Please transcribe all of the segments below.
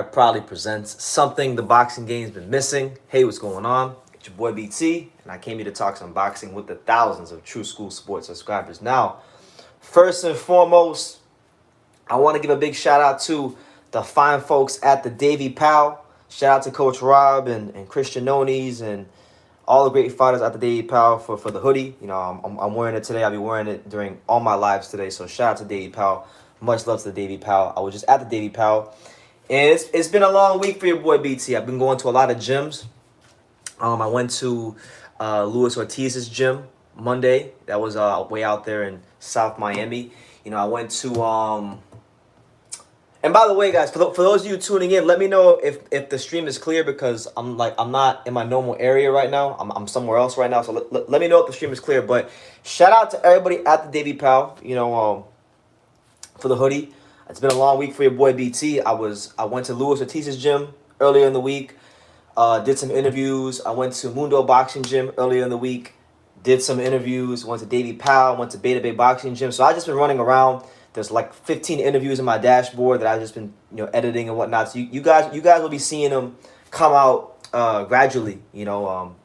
proudly presents something the boxing game's been missing. Hey, what's going on? It's your boy BT, and I came here to talk some boxing with the thousands of True School Sports subscribers. Now, first and foremost, I want to give a big shout out to the fine folks at the Davy Powell. Shout out to Coach Rob and Christian Nones and all the great fighters at the Davy Powell for the hoodie. You know, I'm wearing it today. I'll be wearing it during all my lives today. So shout out to Davy Powell. Much love to the Davy Powell. I was just at the Davy Powell. And it's been a long week for your boy BT. I've been going to a lot of gyms. I went to Luis Ortiz's gym Monday. That was way out there in South Miami. You know, I went to and by the way, guys, for those of you tuning in, let me know if the stream is clear because I'm not in my normal area right now. I'm somewhere else right now. So let me know if the stream is clear. But shout out to everybody at the Davy Powell. You know, for the hoodie. It's been a long week for your boy BT. I went to Luis Ortiz's gym earlier in the week. Did some interviews. I went to Mundo Boxing Gym earlier in the week. Did some interviews. Went to Davy Powell. Went to Beta Bay Boxing Gym. So I just been running around. There's like 15 interviews in my dashboard that I've just been editing and whatnot. So you guys will be seeing them come out gradually. You know,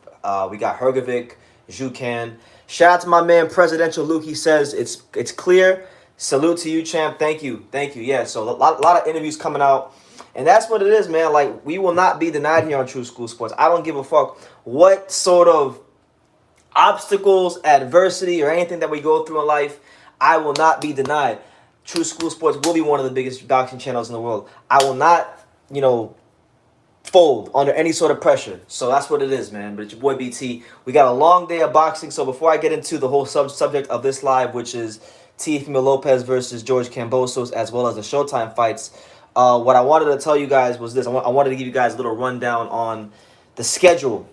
we got Hergovic, Zhukan. Shout out to my man Presidential Luke. He says it's clear. Salute to you, champ. Thank you. Yeah, so a lot of interviews coming out. And that's what it is, man. Like, we will not be denied here on True School Sports. I don't give a fuck what sort of obstacles, adversity, or anything that we go through in life. I will not be denied. True School Sports will be one of the biggest boxing channels in the world. I will not, fold under any sort of pressure. So that's what it is, man. But it's your boy BT. We got a long day of boxing. So before I get into the whole subject of this live, which is Teofimo Lopez versus George Kambosos, as well as the Showtime fights, what I wanted to tell you guys was this. I wanted to give you guys a little rundown on the schedule,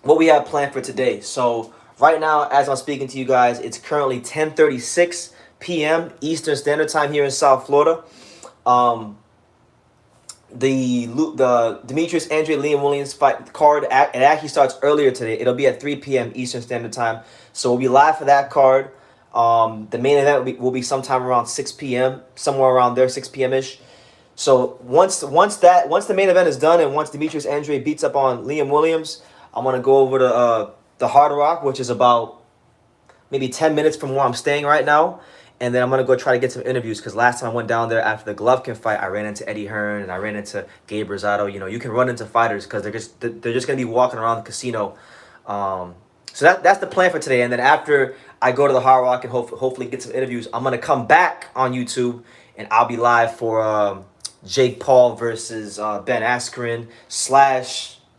what we have planned for today. So right now, as I'm speaking to you guys, it's currently 10:36 p.m. Eastern Standard Time here in South Florida. The Demetrius Andre Liam Williams fight card, it actually starts earlier today. It'll be at 3 p.m. Eastern Standard Time. So we'll be live for that card. The main event will be sometime around 6 p.m., somewhere around there, 6 p.m.-ish. So once the main event is done and once Demetrius Andre beats up on Liam Williams, I'm going to go over to the Hard Rock, which is about maybe 10 minutes from where I'm staying right now. And then I'm going to go try to get some interviews because last time I went down there after the Golovkin fight, I ran into Eddie Hearn and I ran into Gabe Rosado. You know, you can run into fighters because they're just going to be walking around the casino. So that's the plan for today. And then after I go to the Hard Rock and hopefully get some interviews, I'm going to come back on YouTube and I'll be live for Jake Paul versus Ben Askren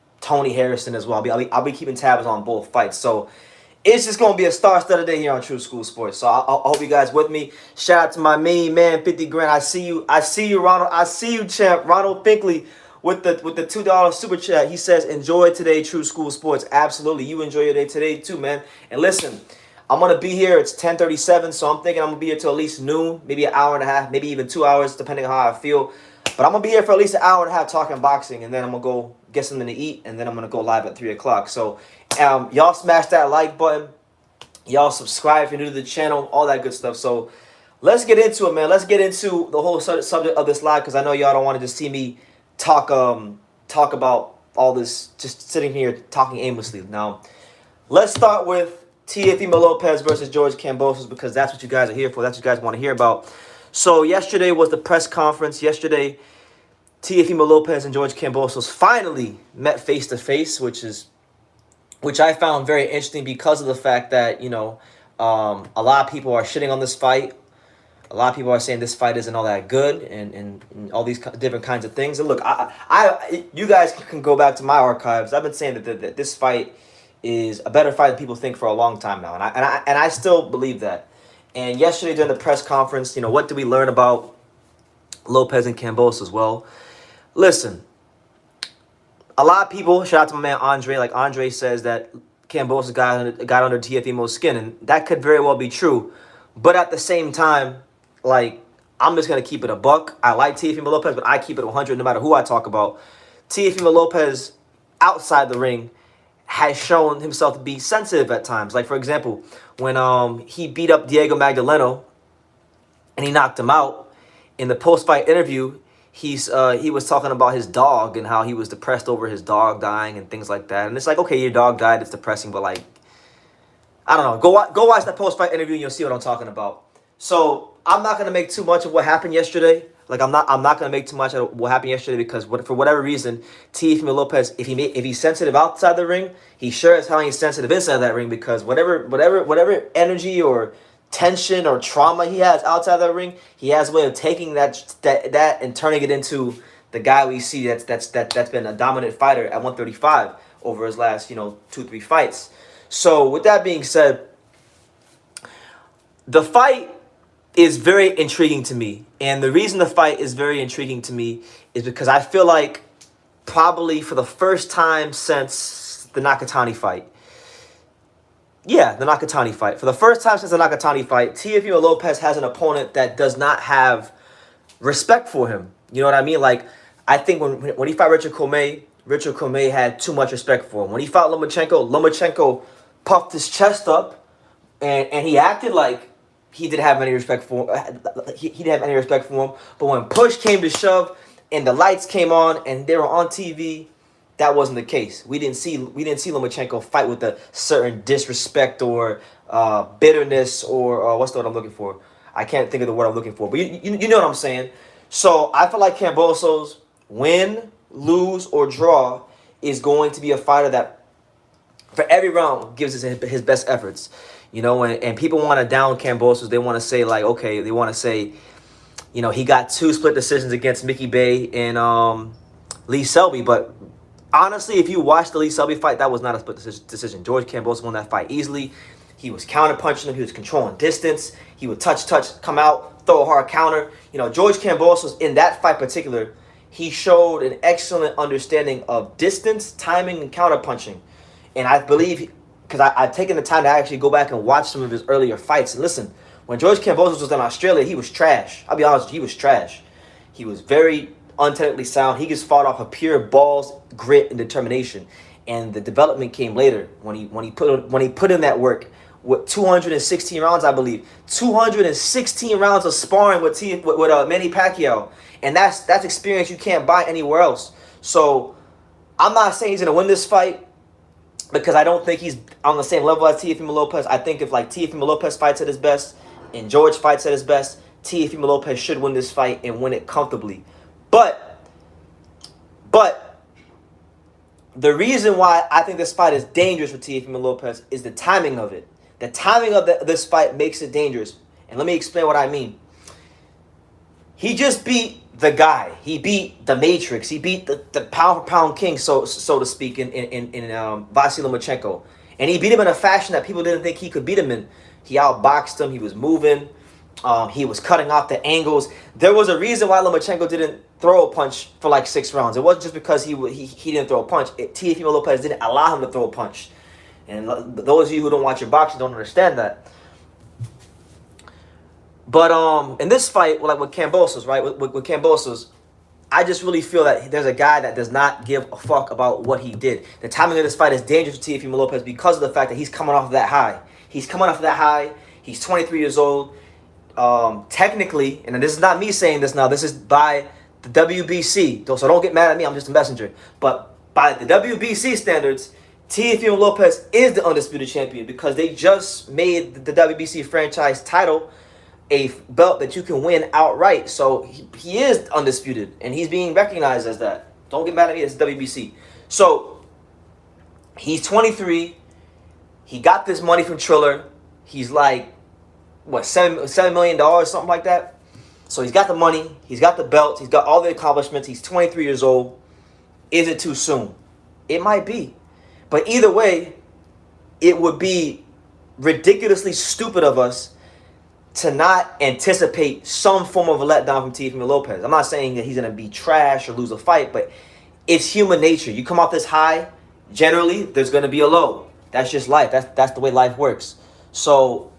/ Tony Harrison as well. I'll be keeping tabs on both fights. So it's just going to be a star-studded day here on True School Sports. So I hope you guys with me. Shout out to my main man, 50 grand. I see you, Ronald. I see you, champ. Ronald Finkley with the $2 super chat. He says, enjoy today, True School Sports. Absolutely. You enjoy your day today too, man. And listen, I'm going to be here. It's 10:37, so I'm thinking I'm going to be here till at least noon, maybe an hour and a half, maybe even 2 hours, depending on how I feel. But I'm going to be here for at least an hour and a half talking boxing, and then I'm going to go get something to eat, and then I'm going to go live at 3 o'clock. So y'all smash that like button. Y'all subscribe if you're new to the channel, all that good stuff. So let's get into it, man. Let's get into the whole subject of this live because I know y'all don't want to just see me talk about all this, just sitting here talking aimlessly. Now, let's start with Teofimo Lopez versus George Kambosos because that's what you guys are here for. That's what you guys want to hear about. So yesterday was the press conference. Yesterday, Teofimo Lopez and George Kambosos finally met face-to-face, which I found very interesting because of the fact that, a lot of people are shitting on this fight. A lot of people are saying this fight isn't all that good and all these different kinds of things. And look, you guys can go back to my archives. I've been saying that this fight is a better fight than people think for a long time now. And I still believe that. And yesterday during the press conference, what did we learn about Lopez and Kambosos? Well, listen, a lot of people, shout out to my man Andre, like Andre says that Kambosos got under Teofimo's skin, and that could very well be true. But at the same time, like, I'm just going to keep it a buck. I like Teofimo Lopez, but I keep it 100 no matter who I talk about. Teofimo Lopez, outside the ring, has shown himself to be sensitive at times. Like, for example, when he beat up Diego Magdaleno and he knocked him out, in the post-fight interview, he was talking about his dog and how he was depressed over his dog dying and things like that. And it's like, okay, your dog died, it's depressing, but like, I don't know. Go watch that post fight interview and you'll see what I'm talking about. So I'm not gonna make too much of what happened yesterday. Like I'm not gonna make too much of what happened yesterday because for whatever reason, Teofimo Lopez, if he's sensitive outside the ring, he sure as hell ain't sensitive inside that ring because whatever energy or tension or trauma he has outside that ring, he has a way of taking that and turning it into the guy we see that's been a dominant fighter at 135 over his last 2-3 fights. So with that being said, the fight is very intriguing to me. And the reason the fight is very intriguing to me is because I feel like probably for the first time since the Nakatani fight. Yeah, the Nakatani fight. For the first time since the Nakatani fight, Teofimo Lopez has an opponent that does not have respect for him. You know what I mean? Like, I think when he fought Richard Cormier had too much respect for him. When he fought Lomachenko puffed his chest up and he acted like he didn't have any respect for him. He didn't have any respect for him. But when push came to shove and the lights came on and they were on TV, that wasn't the case. We didn't see Lomachenko fight with a certain disrespect or bitterness or what's the word I'm looking for? I can't think of the word I'm looking for. But you know what I'm saying. So I feel like Kambosos, win, lose, or draw, is going to be a fighter that for every round gives his best efforts. And people want to down Kambosos. They want to say, like, okay, they want to say, he got 2 split decisions against Mickey Bay and Lee Selby. But honestly, if you watch the Lee Selby fight, that was not a split decision. George Kambosos won that fight easily. He was counter-punching him. He was controlling distance. He would touch, come out, throw a hard counter. George Kambosos, in that fight particular, he showed an excellent understanding of distance, timing, and counter-punching. And I believe, because I've taken the time to actually go back and watch some of his earlier fights. And listen, when George Kambosos was in Australia, he was trash. I'll be honest, he was trash. He was very untechnically sound. He just fought off of pure balls, grit, and determination. And the development came later when he put in that work with 216 rounds, I believe. 216 rounds of sparring with Manny Pacquiao. And that's experience you can't buy anywhere else. So I'm not saying he's gonna win this fight, because I don't think he's on the same level as Teofimo Lopez. I think if Teofimo Lopez fights at his best and George fights at his best, Teofimo Lopez should win this fight and win it comfortably. But the reason why I think this fight is dangerous for Teofimo Lopez is the timing of it. The timing of this fight makes it dangerous. And let me explain what I mean. He just beat the guy. He beat the Matrix. He beat the pound-for-pound king, so to speak, in Vasily Lomachenko. And he beat him in a fashion that people didn't think he could beat him in. He outboxed him. He was moving. He was cutting off the angles. There was a reason why Lomachenko didn't throw a punch for like 6 rounds. It wasn't just because he didn't throw a punch. Teofimo Lopez didn't allow him to throw a punch. And those of you who don't watch your boxing don't understand that. But in this fight, with Kambosos, right? With Kambosos, I just really feel that there's a guy that does not give a fuck about what he did. The timing of this fight is dangerous for Teofimo Lopez because of the fact that he's coming off of that high. He's 23 years old. Technically, and this is not me saying this now, this is by the WBC. So don't get mad at me, I'm just a messenger. But by the WBC standards, Teofimo Lopez is the undisputed champion because they just made the WBC franchise title a belt that you can win outright. So he is undisputed, and he's being recognized as that. Don't get mad at me, it's WBC. So he's 23. He got this money from Triller. He's like, what, $7 million, something like that? So he's got the money. He's got the belt. He's got all the accomplishments. He's 23 years old. Is it too soon? It might be. But either way, it would be ridiculously stupid of us to not anticipate some form of a letdown from Teofimo Lopez. I'm not saying that he's going to be trash or lose a fight, but it's human nature. You come off this high, generally, there's going to be a low. That's just life. That's the way life works. So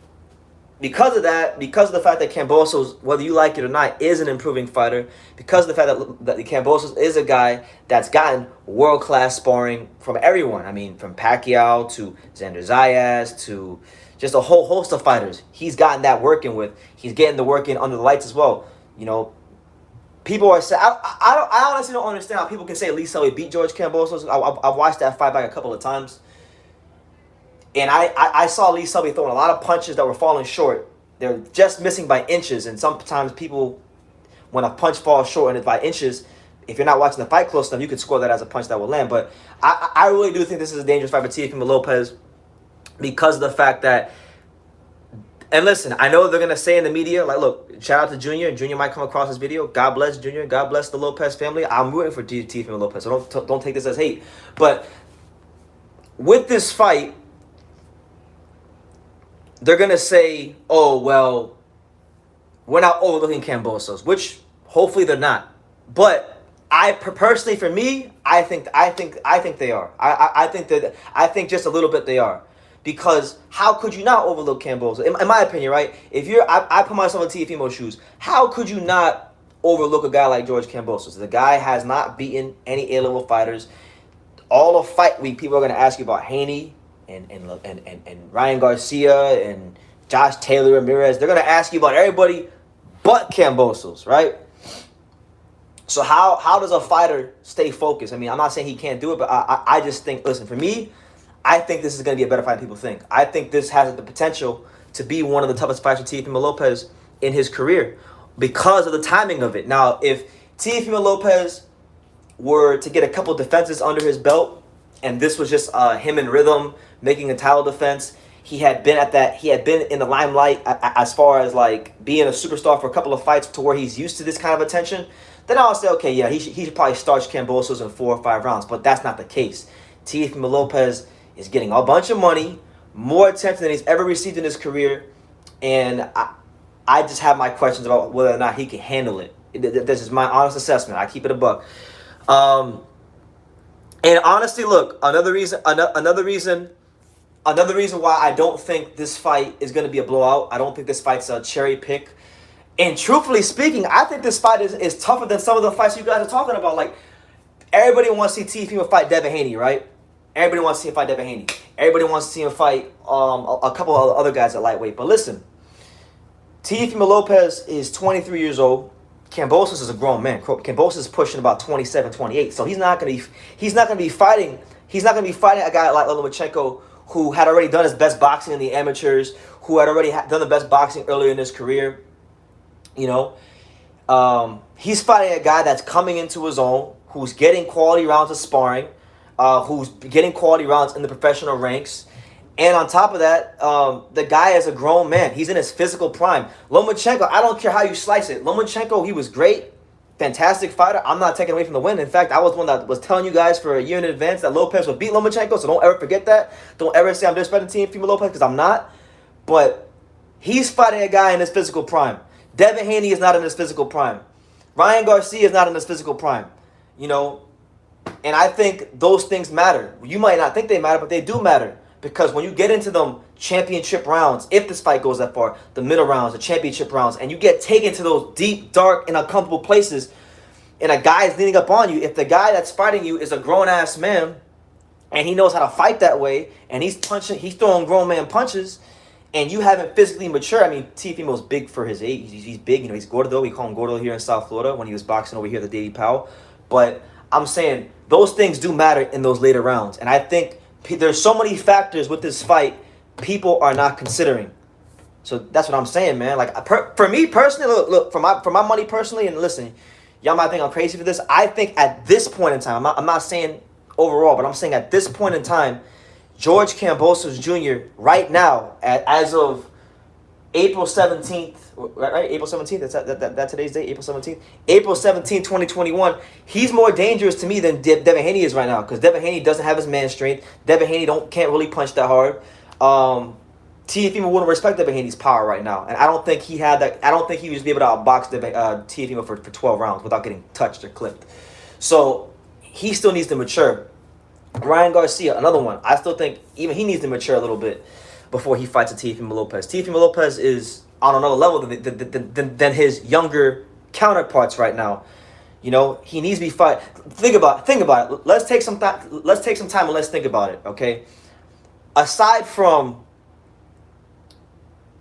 because of that, because of the fact that Kambosos, whether you like it or not, is an improving fighter, because of the fact that Kambosos is a guy that's gotten world-class sparring from everyone. I mean, from Pacquiao to Xander Zayas to just a whole host of fighters. He's gotten that working with. He's getting the work in under the lights as well. people are saying I honestly don't understand how people can say Lee Selby beat George Kambosos. I've watched that fight back a couple of times, and I saw Lee Selby throwing a lot of punches that were falling short. They're just missing by inches, and sometimes people, when a punch falls short and it's by inches, if you're not watching the fight close enough, you could score that as a punch that will land. But I really do think this is a dangerous fight for Teofimo Lopez because of the fact that, and listen, I know they're going to say in the media, like, look, shout out to Junior. Junior might come across this video. God bless Junior. God bless the Lopez family. I'm rooting for Teofimo Lopez, so don't take this as hate. But with this fight, they're going to say, oh, well, we're not overlooking Kambosos, which hopefully they're not. But I personally, for me, I think they are. I think just a little bit they are. Because how could you not overlook Kambosos? In my opinion, right? If you're, I put myself in Teofimo's shoes. How could you not overlook a guy like George Kambosos? The guy has not beaten any A-level fighters. All of fight week, people are going to ask you about Haney and Ryan Garcia and Josh Taylor Ramirez. They're going to ask you about everybody but Kambosos, right? So how does a fighter stay focused? I mean, I'm not saying he can't do it, but I just think, listen, for me, I think this is going to be a better fight than people think. I think this has the potential to be one of the toughest fights for Teofimo Lopez in his career because of the timing of it. Now, if Teofimo Lopez were to get a couple defenses under his belt, and this was just him in rhythm, making a title defense, he had been in the limelight as far as like being a superstar for a couple of fights to where he's used to this kind of attention, then I'll say, okay, yeah, he should probably starch Kambosos in 4 or 5 rounds, but that's not the case. Teofimo Lopez is getting a bunch of money, more attention than he's ever received in his career, and I just have my questions about whether or not he can handle it. This is my honest assessment. I keep it a buck. And honestly, look, another reason why I don't think this fight is going to be a blowout. I don't think this fight's a cherry pick. And truthfully speaking, I think this fight is tougher than some of the fights you guys are talking about. Like, everybody wants to see Teofimo fight Devin Haney, right? Everybody wants to see him fight Devin Haney. Everybody wants to see him fight a couple of other guys at lightweight. But listen, Teofimo Lopez is 23 years old. Kambosos is a grown man. Kambosos is pushing about 27, 28. So he's not gonna be fighting a guy like Lomachenko, who had already done his best boxing in the amateurs, who had already done the best boxing earlier in his career. You know, he's fighting a guy that's coming into his own, who's getting quality rounds of sparring, who's getting quality rounds in the professional ranks. And on top of that, the guy is a grown man. He's in his physical prime. Lomachenko, I don't care how you slice it. Lomachenko, he was great, fantastic fighter. I'm not taking away from the win. In fact, I was one that was telling you guys for a year in advance that Lopez would beat Lomachenko, so don't ever forget that. Don't ever say I'm disrespecting Teofimo Lopez, because I'm not. But he's fighting a guy in his physical prime. Devin Haney is not in his physical prime. Ryan Garcia is not in his physical prime. You know, and I think those things matter. You might not think they matter, but they do matter. Because when you get into them championship rounds, if this fight goes that far, the middle rounds, the championship rounds, and you get taken to those deep, dark, and uncomfortable places, and a guy is leaning up on you, if the guy that's fighting you is a grown-ass man, and he knows how to fight that way, and he's throwing grown man punches, and you haven't physically matured. I mean, Teofimo's big for his age. He's big. You know, he's gordo. We call him gordo here in South Florida when he was boxing over here at the Davey Powell. But I'm saying those things do matter in those later rounds. And I think there's so many factors with this fight people are not considering. So that's what I'm saying, man. Like, for me personally, look, for my money personally, and listen, y'all might think I'm crazy for this. I think at this point in time, I'm not saying overall, but I'm saying at this point in time, George Kambosos Jr. right now, as of April 17th, right? April 17th, that's today's date, April 17th. April 17th, 2021, he's more dangerous to me than Devin Haney is right now, because Devin Haney doesn't have his man strength. Devin Haney can't really punch that hard. Teofimo wouldn't respect Devin Haney's power right now, and I don't think he had that. I don't think he would be able to outbox Teofimo for 12 rounds without getting touched or clipped. So he still needs to mature. Ryan Garcia, another one. I still think even he needs to mature a little bit before he fights a Teofimo Lopez. Teofimo Lopez is on another level than his younger counterparts right now. You know, he needs to be fight. Think about it. Let's take some time and let's think about it. Okay, aside from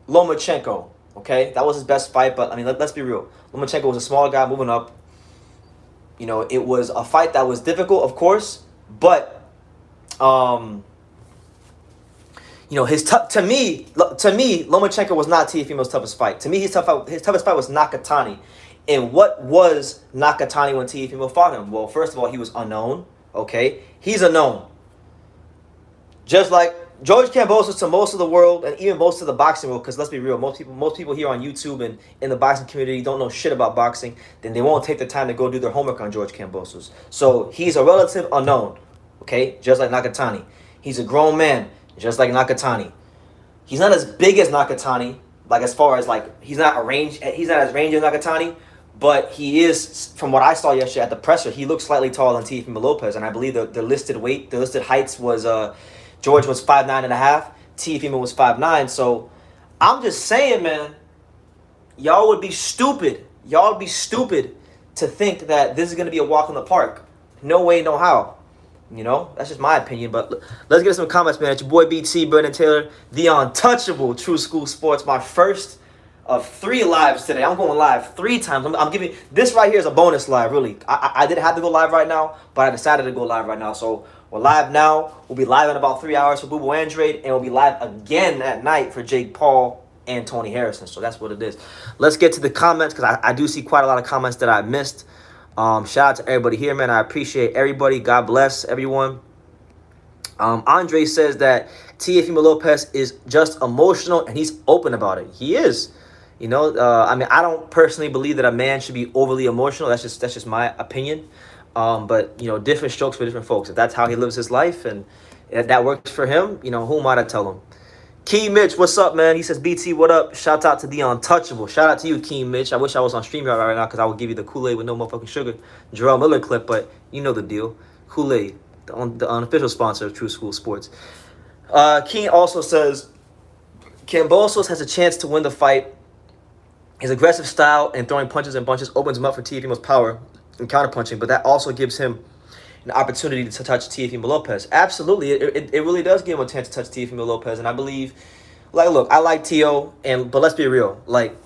Lomachenko, okay, that was his best fight. But I mean, let's be real. Lomachenko was a small guy moving up. You know, it was a fight that was difficult, of course, but you know, to me, Lomachenko was not Teofimo's toughest fight. To me, his toughest fight was Nakatani. And what was Nakatani when Teofimo fought him? Well, first of all, he was unknown. Okay, he's unknown. Just like George Kambosos to most of the world, and even most of the boxing world, because let's be real, most people here on YouTube and in the boxing community don't know shit about boxing. Then they won't take the time to go do their homework on George Kambosos. So he's a relative unknown. Okay, just like Nakatani. He's a grown man, just like Nakatani. He's not as big as Nakatani, like as far as like he's not as range as Nakatani, but he is, from what I saw yesterday at the presser, he looks slightly taller than Teofimo Lopez, and I believe the listed heights was George was 5'9.5", Teofimo was 5'9". So I'm just saying, man, y'all would be stupid. Y'all would be stupid to think that this is gonna be a walk in the park. No way, no how. You know, that's just my opinion. But let's get some comments, man. It's your boy BT, Brandon Taylor, the untouchable True School Sports. My first of 3 lives today. I'm going live 3 times. I'm giving this right here is a bonus live. Really, I didn't have to go live right now, but I decided to go live right now. So we're live now. We'll be live in about 3 hours for Boo Boo Andrade, and we'll be live again at night for Jake Paul and Tony Harrison. So that's what it is. Let's get to the comments, because I do see quite a lot of comments that I missed. Shout out to everybody here, man. I appreciate everybody. God bless everyone. Andre says that Teofimo Lopez is just emotional, and he's open about it. He is. You know, I mean, I don't personally believe that a man should be overly emotional. That's just my opinion. But, you know, different strokes for different folks. If that's how he lives his life and if that works for him, you know, who am I to tell him? Key Mitch, what's up, man? He says, BT, what up? Shout out to the untouchable. Shout out to you, Key Mitch. I wish I was on StreamYard right now, because I would give you the Kool-Aid with no motherfucking sugar Jarrell Miller clip, but you know the deal. Kool-Aid, the unofficial sponsor of True School Sports. Key also says, Kambosos has a chance to win the fight. His aggressive style and throwing punches and bunches opens him up for Teofimo's power and counterpunching, but that also gives him an opportunity to touch Teofimo Lopez. Absolutely, it really does give him a chance to touch Teofimo Lopez, and I believe, like, look, I like Teo, but let's be real, like,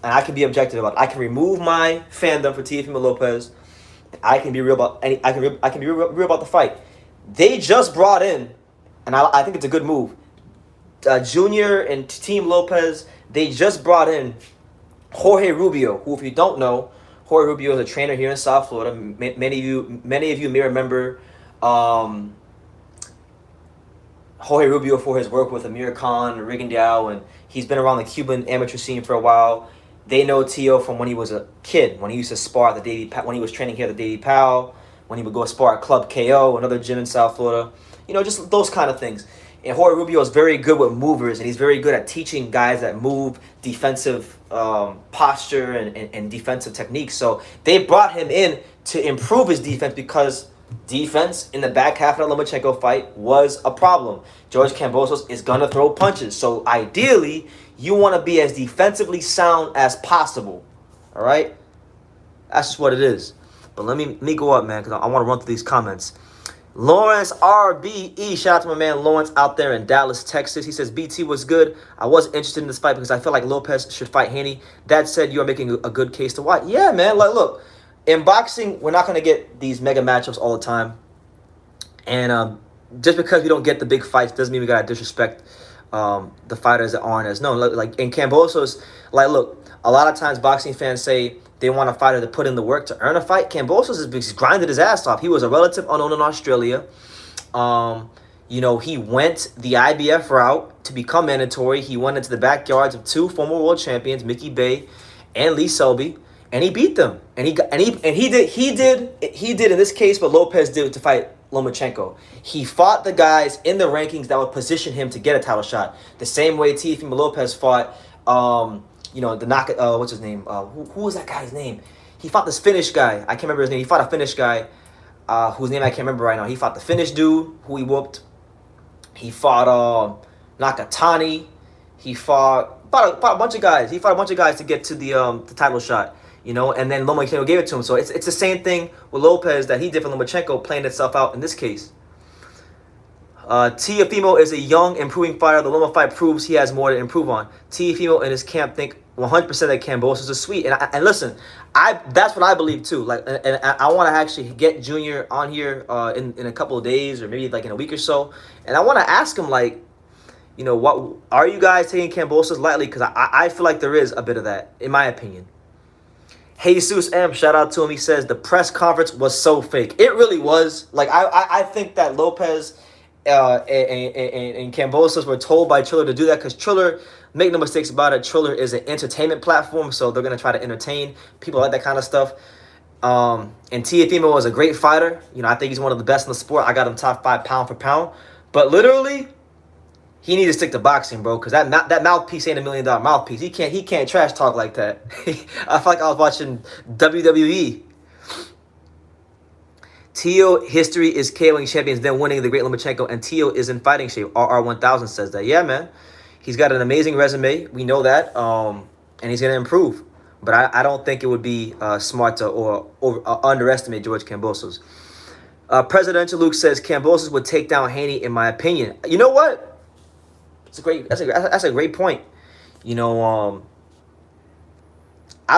and I can be objective about it. I can remove my fandom for Teofimo Lopez. I can be real about I can be real about the fight. They just brought in, and I think it's a good move. Junior and Team Lopez, they just brought in Jorge Rubio, who, if you don't know, Jorge Rubio is a trainer here in South Florida. Many of you may remember Jorge Rubio for his work with Amir Khan, Rigondeaux, and he's been around the Cuban amateur scene for a while. They know Teo from when he was a kid, when he used to spar at when he was training here at the Davey Powell, when he would go spar at Club KO, another gym in South Florida. You know, just those kind of things. And Jorge Rubio is very good with movers, and he's very good at teaching guys that move, defensive posture and defensive techniques. So they brought him in to improve his defense, because defense in the back half of the Lomachenko fight was a problem. George Kambosos is going to throw punches. So ideally, you want to be as defensively sound as possible. All right? That's just what it is. But let me go up, man, because I want to run through these comments. Lawrence RBE, shout out to my man Lawrence out there in Dallas, Texas. He says, BT was good. I wasn't interested in this fight because I feel like Lopez should fight Haney. That said, you are making a good case to watch. Yeah, man. Like, look, in boxing, we're not going to get these mega matchups all the time. And just because we don't get the big fights doesn't mean we got to disrespect the fighters that aren't as known. Like in Kambosos, like, look, a lot of times boxing fans say they want a fighter to put in the work to earn a fight. Kambosos has grinded his ass off. He was a relative unknown in Australia. You know, he went the IBF route to become mandatory. He went into the backyards of 2 former world champions, Mickey Bay and Lee Selby, and he beat them. And he did in this case what Lopez did to fight Lomachenko. He fought the guys in the rankings that would position him to get a title shot. The same way Teofimo Lopez fought you know, what's his name? Who was that guy's name? He fought this Finnish guy. I can't remember his name. He fought a Finnish guy whose name I can't remember right now. He fought the Finnish dude who he whooped. He fought Nakatani. He fought a bunch of guys. He fought a bunch of guys to get to the title shot, you know, and then Lomachenko gave it to him. So it's the same thing with Lopez that he did for Lomachenko, playing itself out in this case. Teofimo is a young, improving fighter. The Loma fight proves he has more to improve on. Teofimo and his camp think 100% that Kambosos is sweet. And listen, that's what I believe too. Like, and I want to actually get Junior on here in a couple of days or maybe like in a week or so, and I want to ask him like, what are you guys taking Kambosos lightly? Because I feel like there is a bit of that, in my opinion. Jesus M, shout out to him. He says the press conference was so fake. It really was. Like I think that Lopez and Kambosos were told by Triller to do that because Triller, make no mistakes about it, Triller is an entertainment platform, so they're gonna try to entertain people like that kind of stuff. And Teofimo was a great fighter. I think he's one of the best in the sport. I got him top 5 pound for pound. But literally, he needs to stick to boxing, bro, because that mouthpiece ain't $1 million mouthpiece. He can't trash talk like that. I feel like I was watching WWE. Teo history is KOing champions, then winning the Great Lomachenko, and Teo is in fighting shape. RR1000 says that. Yeah, man. He's got an amazing resume. We know that. And he's going to improve. But I don't think it would be smart to or underestimate George Kambosos. Presidential Luke says Kambosos would take down Haney, in my opinion. You know what? That's a great point. I'd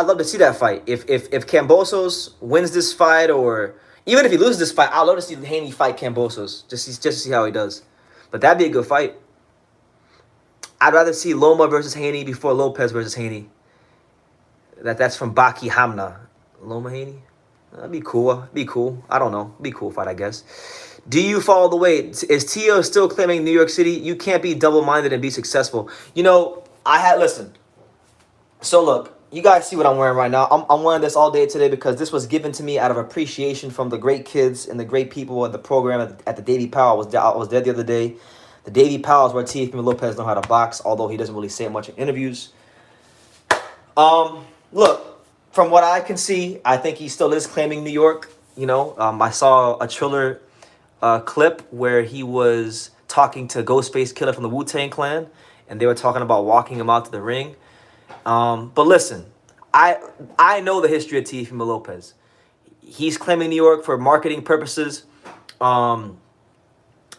love to see that fight. If Kambosos wins this fight, or even if he loses this fight, I'd love to see Haney fight Kambosos just to see how he does. But that'd be a good fight. I'd rather see Loma versus Haney before Lopez versus Haney. That's from Baki Hamna. Loma Haney? That'd be cool. Be cool. I don't know. Be a cool fight, I guess. Do you follow the way? Is Teo still claiming New York City? You can't be double-minded and be successful. Listen. So look, you guys see what I'm wearing right now. I'm wearing this all day today because this was given to me out of appreciation from the great kids and the great people at the program at the Davy Powell. I was there the other day. The Davy Powell is where Teofimo Lopez know how to box, although he doesn't really say much in interviews. Look, from what I can see, I think he still is claiming New York. I saw a Triller clip where he was talking to Ghostface Killer from the Wu-Tang Clan, and they were talking about walking him out to the ring. But listen, I know the history of Teofimo Lopez. He's claiming New York for marketing purposes.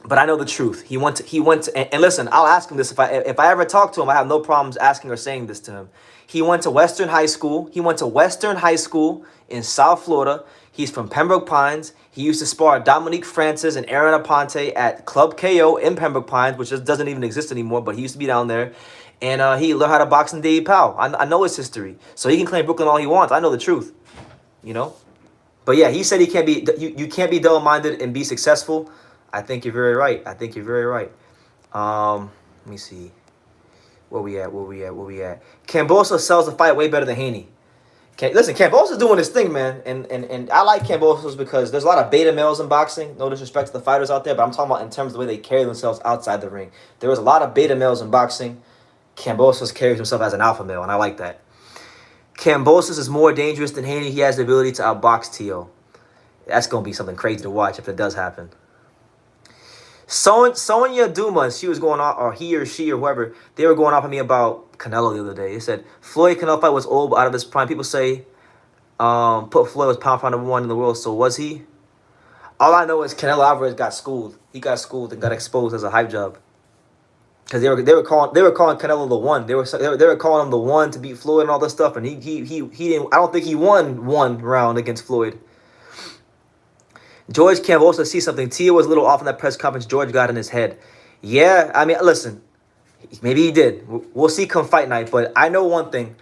But I know the truth. He went to, and listen, I'll ask him this if I ever talk to him. I have no problems asking or saying this to him. He went to Western High School. He went to Western High School in South Florida. He's from Pembroke Pines. He used to spar Dominique Francis and Aaron Aponte at Club KO in Pembroke Pines, which just doesn't even exist anymore, but he used to be down there. And he learned how to box in Davy Powell. I know his history. So he can claim Brooklyn all he wants. I know the truth. But yeah, he said he can't be. You can't be double-minded and be successful. I think you're very right. Let me see. Where we at? Kambosos sells the fight way better than Haney. Listen, Kambosos is doing his thing, man. And I like Kambosos because there's a lot of beta males in boxing. No disrespect to the fighters out there, but I'm talking about in terms of the way they carry themselves outside the ring. There was a lot of beta males in boxing. Kambosos carries himself as an alpha male, and I like that. Kambosos is more dangerous than Haney. He has the ability to outbox Teo. That's going to be something crazy to watch if it does happen. Sonia Dumas, she was going off, or he or she or whoever, they were going off on me about Canelo the other day. They said Floyd-Canelo fight was old, but out of his prime. People say put Floyd was pound for #1 in the world, so was he? All I know is Canelo Alvarez got schooled. He got schooled and got exposed as a hype job. Because they were calling Canelo the one. They were calling him the one to beat Floyd and all this stuff, and he didn't. I don't think he won one round against Floyd. George Kambosos see something. Tia was a little off in that press conference. George got in his head. Yeah, I mean, listen, maybe he did. We'll see come fight night. But I know one thing,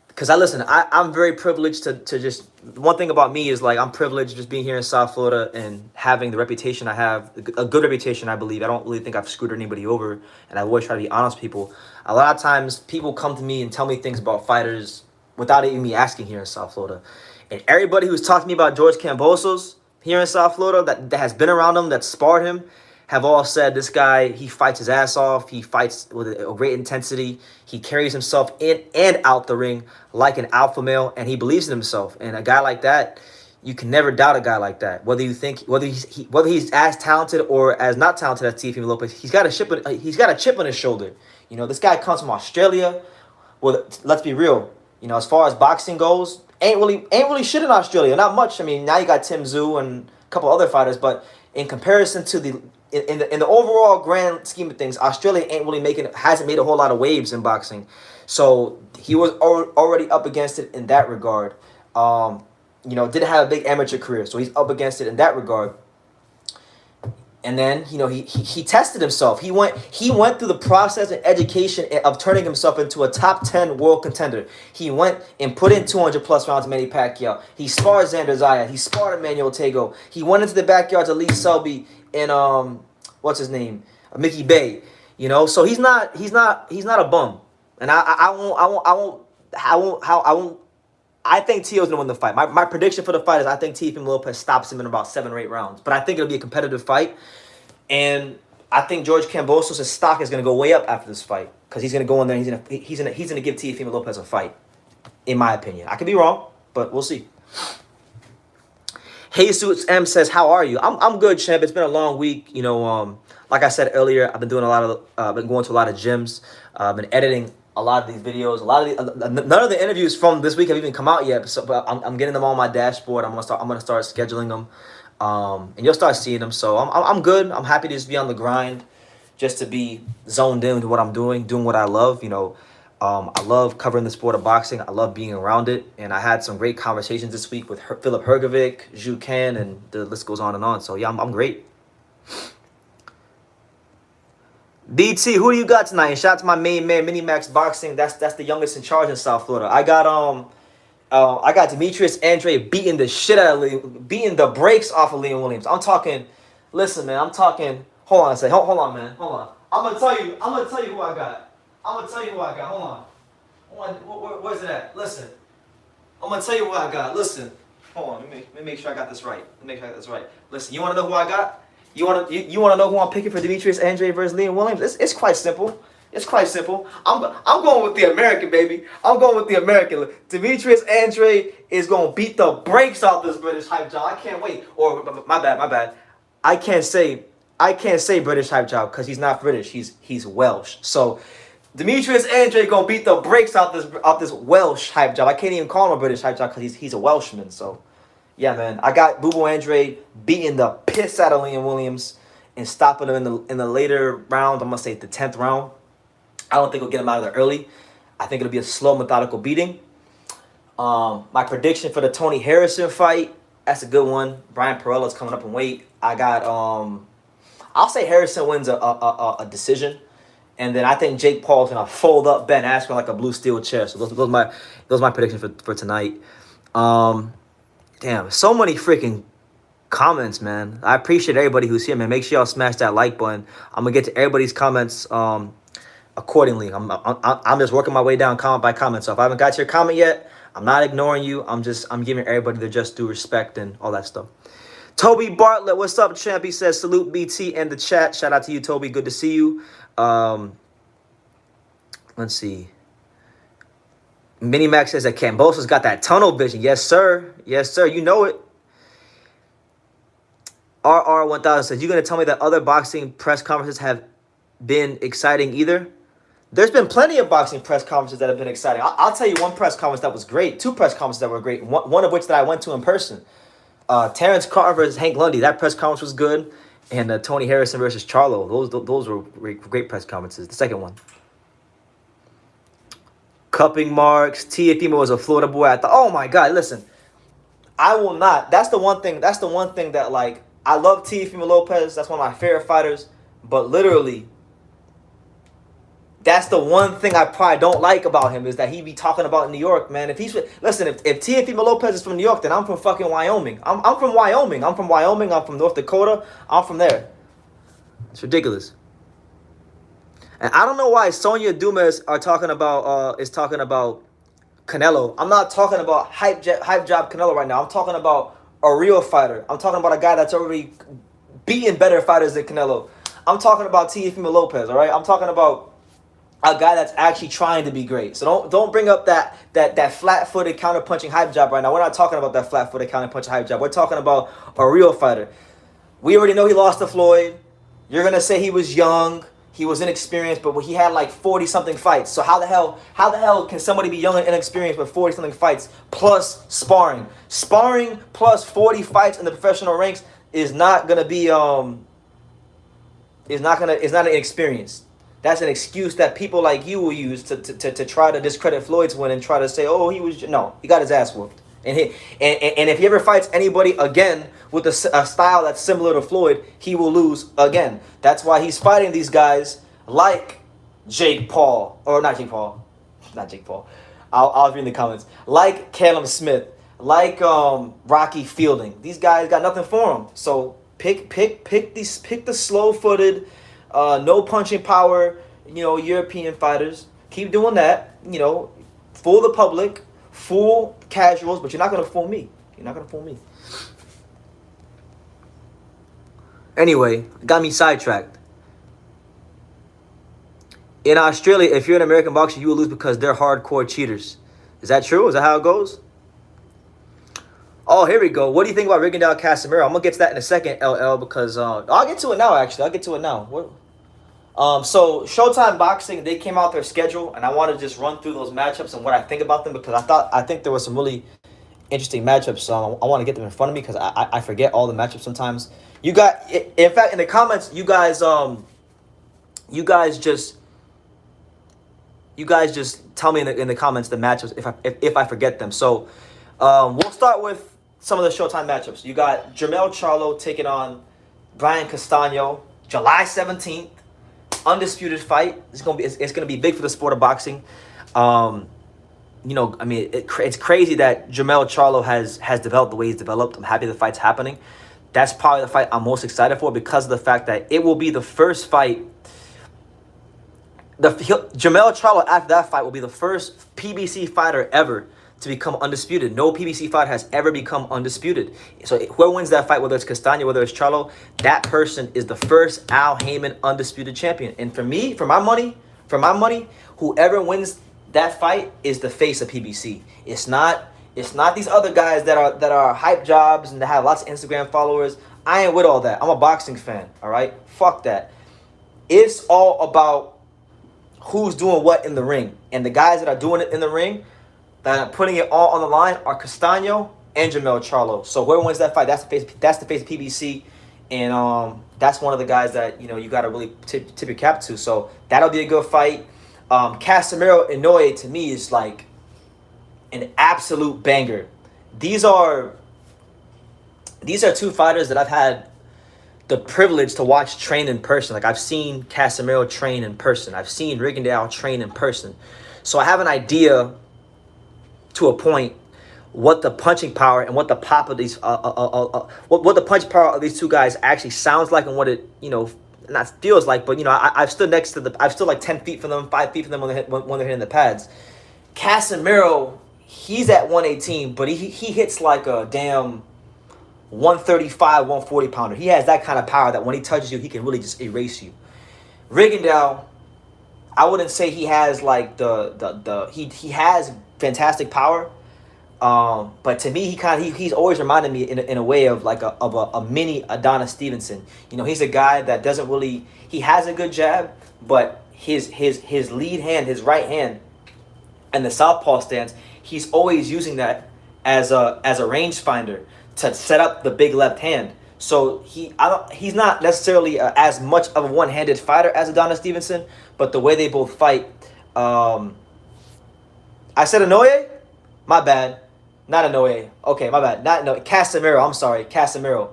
because I'm very privileged to just. One thing about me is like I'm privileged just being here in South Florida and having the reputation I have, a good reputation, I believe. I don't really think I've screwed anybody over, and I always try to be honest with people. A lot of times people come to me and tell me things about fighters without even me asking here in South Florida. And everybody who's talked to me about George Kambosos here in South Florida that has been around him, that sparred him, have all said this guy, he fights his ass off. He fights with a great intensity. He carries himself in and out the ring like an alpha male, and he believes in himself. And a guy like that, you can never doubt a guy like that. Whether he's as talented or as not talented as Teofimo Lopez, he's got a chip on his shoulder. This guy comes from Australia. Well, let's be real. As far as boxing goes, ain't really shit in Australia. Not much. I mean, now you got Tim Tszyu and a couple other fighters, but in comparison to the in the overall grand scheme of things, Australia hasn't made a whole lot of waves in boxing, so he was already up against it in that regard. Didn't have a big amateur career, so he's up against it in that regard. And then he tested himself. He went through the process and education of turning himself into a top 10 world contender. He went and put in 200 plus rounds of Manny Pacquiao. He sparred Xander Zayas. He sparred Emmanuel Tego. He went into the backyards of Lee Selby and what's his name, Mickey Bay. So he's not a bum. And I think Teo's gonna win the fight. My prediction for the fight is I think Teofimo Lopez stops him in about 7 or 8 rounds. But I think it'll be a competitive fight, and I think George Kambosos' stock is gonna go way up after this fight because he's gonna go in there and he's gonna give Teofimo Lopez a fight, in my opinion. I could be wrong, but we'll see. Jesus M says, "How are you?" I'm good, champ. It's been a long week. Like I said earlier, I've been doing been going to a lot of gyms. Been editing a lot of these videos. None of the interviews from this week have even come out yet. But I'm getting them on my dashboard. I'm gonna start scheduling them, and you'll start seeing them. So I'm good. I'm happy to just be on the grind, just to be zoned in to what I'm doing what I love. I love covering the sport of boxing. I love being around it, and I had some great conversations this week with Philip Hergovic, Zhu Ken, and the list goes on and on. So yeah, I'm great. BT, who do you got tonight? And shout out to my main man, Minimax Boxing. That's the youngest in charge in South Florida. I got Demetrius Andre beating the brakes off of Leon Williams. I'm talking. Listen, man. I'm talking. Hold on a second. Hold on, man. Hold on. I'm gonna tell you who I got. Hold on. Where's it at? Listen. I'm gonna tell you who I got. Listen. Hold on. Let me make sure I got this right. Listen. You wanna know who I got? You want to know who I'm picking for Demetrius Andre versus Leon Williams? It's quite simple. I'm going with the American, baby. I'm going with the American. Demetrius Andre is going to beat the brakes off this British hype job. I can't wait. Or my bad. I can't say British hype job because he's not British. He's Welsh. So Demetrius Andre going to beat the brakes off this Welsh hype job. I can't even call him a British hype job because he's a Welshman. So yeah, man, I got Boo Boo Andre beating the piss out of Leon Williams and stopping him in the later round. I'm gonna say the 10th round. I don't think we'll get him out of there early. I think it'll be a slow, methodical beating. My prediction for the Tony Harrison fight, that's a good one. Brian Perella's coming up in weight. I got I'll say Harrison wins a decision, and then I think Jake Paul's gonna fold up Ben Askren like a blue steel chair. So those are my predictions for tonight. Damn, so many freaking comments, man. I appreciate everybody who's here, man. Make sure y'all smash that like button. I'm gonna get to everybody's comments accordingly. I'm just working my way down comment by comment. So if I haven't got to your comment yet, I'm not ignoring you. I'm giving everybody their just due respect and all that stuff. Toby Bartlett, what's up, champ? He says salute BT and the chat. Shout out to you, Toby. Good to see you. Let's see. Minimax says that Kambosos got that tunnel vision. Yes, sir. You know it. RR1000 says, you going to tell me that other boxing press conferences have been exciting either? There's been plenty of boxing press conferences that have been exciting. I'll tell you one press conference that was great. 2 press conferences that were great. One of which that I went to in person. Terrence Carter versus Hank Lundy. That press conference was good. And Tony Harrison versus Charlo. Those were great press conferences. The second one. Cupping marks. Teofimo was a Florida boy. I thought, oh my God, listen. I will not. That's the one thing that, like, I love Teofimo Lopez. That's one of my favorite fighters. But literally, that's the one thing I probably don't like about him is that he be talking about New York, man. If Teofimo Lopez is from New York, then I'm from fucking Wyoming. I'm from Wyoming. I'm from North Dakota. I'm from there. It's ridiculous. And I don't know why Sonia Dumas is talking about Canelo. I'm not talking about hype job Canelo right now. I'm talking about a real fighter. I'm talking about a guy that's already beaten better fighters than Canelo. I'm talking about Teofimo Lopez, all right? I'm talking about a guy that's actually trying to be great. So don't bring up that flat-footed counter-punching hype job right now. We're not talking about that flat-footed counter-punching hype job. We're talking about a real fighter. We already know he lost to Floyd. You're going to say he was young. He was inexperienced, but he had like 40-something fights. So how the hell can somebody be young and inexperienced with 40-something fights plus sparring? Sparring plus 40 fights in the professional ranks is not gonna be It's not an experience. That's an excuse that people like you will use to try to discredit Floyd's win and try to say, oh, he got his ass whooped. And if he ever fights anybody again with a style that's similar to Floyd, he will lose again. That's why he's fighting these guys like Jake Paul, or not Jake Paul, not Jake Paul. I'll read in the comments. Like Callum Smith, like Rocky Fielding. These guys got nothing for them. So pick the slow-footed, no punching power, European fighters. Keep doing that. Fool the public, fool casuals, but you're not gonna fool me. You're not gonna fool me. Anyway, got me sidetracked. In Australia, if you're an American boxer, you will lose because they're hardcore cheaters. Is that true? Is that how it goes? Oh, here we go. What do you think about Rigondeaux Casemiro? I'm gonna get to that in a second, LL, because I'll get to it now. Actually, I'll get to it now. So Showtime Boxing, they came out their schedule, and I want to just run through those matchups and what I think about them, because I think there were some really interesting matchups. So I want to get them in front of me because I forget all the matchups sometimes. In fact, in the comments, you guys just tell me in the comments the matchups if I forget them. So we'll start with some of the Showtime matchups. You got Jermell Charlo taking on Brian Castano, July 17th, undisputed fight. It's gonna be big for the sport of boxing. It's crazy that Jermell Charlo has developed the way he's developed. I'm happy the fight's happening. That's probably the fight I'm most excited for because of the fact that it will be the first fight. Jermell Charlo after that fight will be the first PBC fighter ever to become undisputed. No PBC fighter has ever become undisputed. So whoever wins that fight, whether it's Castano, whether it's Charlo, that person is the first Al Heyman undisputed champion. And for my money, whoever wins that fight is the face of PBC. It's not these other guys that are hype jobs and that have lots of Instagram followers. I ain't with all that. I'm a boxing fan, all right? Fuck that. It's all about who's doing what in the ring. And the guys that are doing it in the ring, that are putting it all on the line, are Castano and Jermell Charlo. So whoever wins that fight, that's the face of PBC. And that's one of the guys that you got to really tip your cap to. So that'll be a good fight. Casemiro Inoue to me is like an absolute banger. These are two fighters that I've had the privilege to watch train in person. Like I've seen Casemiro train in person. I've seen Rigondeaux train in person. So I have an idea to a point what the punching power and what the pop of these what the punch power of these two guys actually sounds like and what it not feels like. But I've stood next to I've stood like 10 feet from them, 5 feet from them when they're hitting the pads. Casemiro, he's at 118, but he hits like a damn 135, 140 pounder. He has that kind of power that when he touches you, he can really just erase you. Rigondeaux, I wouldn't say he has like he has fantastic power, but to me he's always reminded me in a way of like a mini Adonis Stevenson. He's a guy that doesn't really, he has a good jab, but his lead hand, his right hand, and the southpaw stance, he's always using that as a rangefinder to set up the big left hand. So he's not necessarily as much of a one-handed fighter as Adonis Stevenson, but the way they both fight. I said Inoue? My bad. Not Inoue. Okay, my bad. Not Inoue. Casemiro. I'm sorry. Casemiro.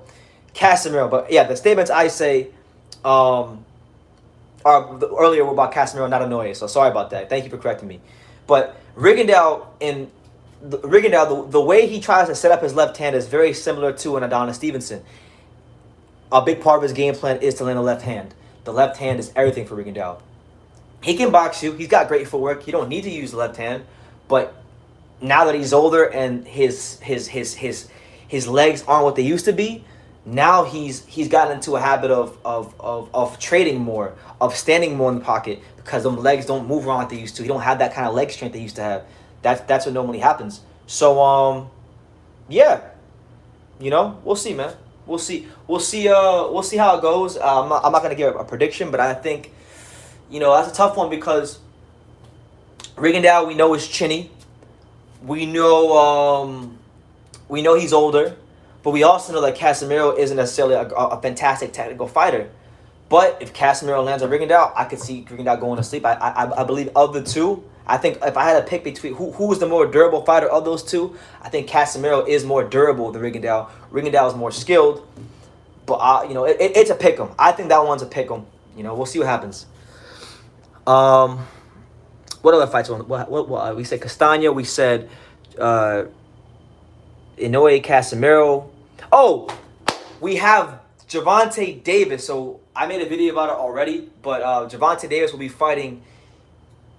But yeah, the statements I say earlier were about Casemiro, not Inoue. So sorry about that. Thank you for correcting me. But Rigondeaux, the way he tries to set up his left hand is very similar to an Adonis Stevenson. A big part of his game plan is to land a left hand. The left hand is everything for Rigondeaux. He can box you. He's got great footwork. You don't need to use the left hand. But now that he's older and his legs aren't what they used to be, now he's gotten into a habit of trading more, of standing more in the pocket because them legs don't move around like they used to. He don't have that kind of leg strength they used to have. That's what normally happens. So yeah, we'll see, man. We'll see how it goes. I'm not gonna give a prediction, but I think that's a tough one because Rigondeaux, we know, is chinny. We know he's older, but we also know that Casemiro isn't necessarily a fantastic technical fighter. But if Casemiro lands on Rigondeaux, I could see Rigondeaux going to sleep. I believe of the two, I think if I had to pick between who is the more durable fighter of those two, I think Casemiro is more durable than Rigondeaux. Rigondeaux is more skilled, but it's a pick 'em. I think that one's a pick 'em. We'll see what happens. What other fights? What we said Castagna. We said Inoue Casemiro. Oh, we have Gervonta Davis. So I made a video about it already, but Gervonta Davis will be fighting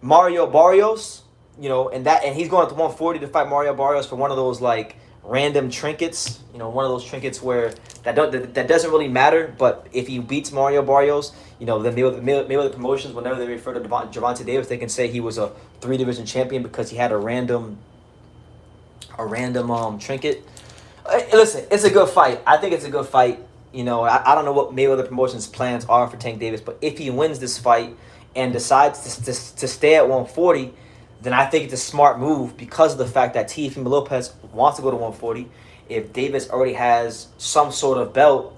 Mario Barrios. And he's going up to 140 to fight Mario Barrios for one of those like random trinkets. One of those trinkets where that doesn't really matter. But if he beats Mario Barrios, then maybe the promotions, whenever they refer to Gervonta Davis, they can say he was a 3-division champion because he had a random trinket. Listen, it's a good fight. I think it's a good fight. I don't know what maybe the promotion's plans are for Tank Davis, but if he wins this fight and decides to stay at 140, then I think it's a smart move because of the fact that Teofimo Lopez wants to go to 140. If Davis already has some sort of belt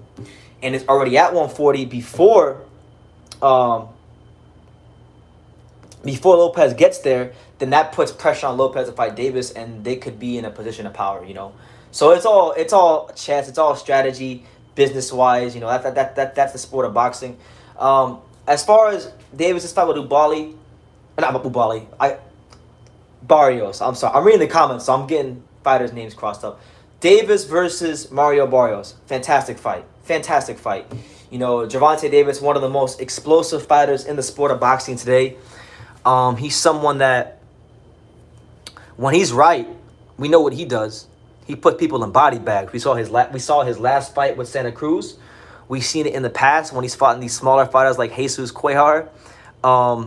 and is already at 140 before Lopez gets there, then that puts pressure on Lopez to fight Davis, and they could be in a position of power. So it's all chess, it's all strategy, business wise. That's the sport of boxing. As far as Davis's fight with Barrios. I'm sorry. I'm reading the comments, so I'm getting fighters' names crossed up. Davis versus Mario Barrios. Fantastic fight. Gervonta Davis, one of the most explosive fighters in the sport of boxing today. He's someone that, when he's right, we know what he does. He put people in body bags. We saw his last fight with Santa Cruz. We've seen it in the past when he's fought in these smaller fighters like Jesus Cuellar.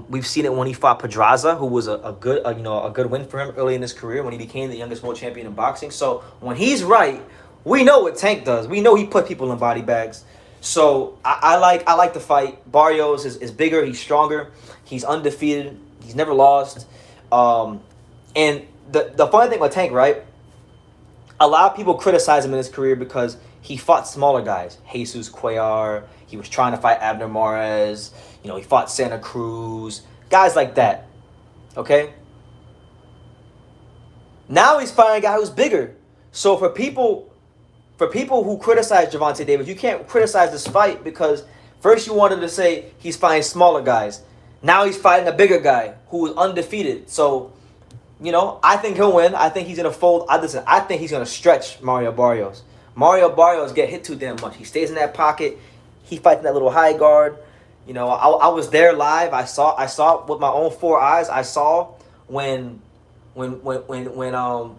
We've seen it when he fought Pedraza, who was a good win for him early in his career when he became the youngest world champion in boxing. So when he's right, we know what Tank does. We know he put people in body bags. So I like the fight. Barrios is bigger. He's stronger. He's undefeated. He's never lost. And the funny thing with Tank, right? A lot of people criticize him in his career because he fought smaller guys. Jesus Cuellar. He was trying to fight Abner Mares. He fought Santa Cruz. Guys like that. Okay? Now he's fighting a guy who's bigger. So for people who criticize Gervonta Davis, you can't criticize this fight because first you wanted to say he's fighting smaller guys. Now he's fighting a bigger guy who is undefeated. So, I think he'll win. I think he's going to fold. I think he's going to stretch Mario Barrios. Mario Barrios get hit too damn much. He stays in that pocket. He fights in that little high guard. I was there live. I saw with my own 4 eyes. I saw when Mario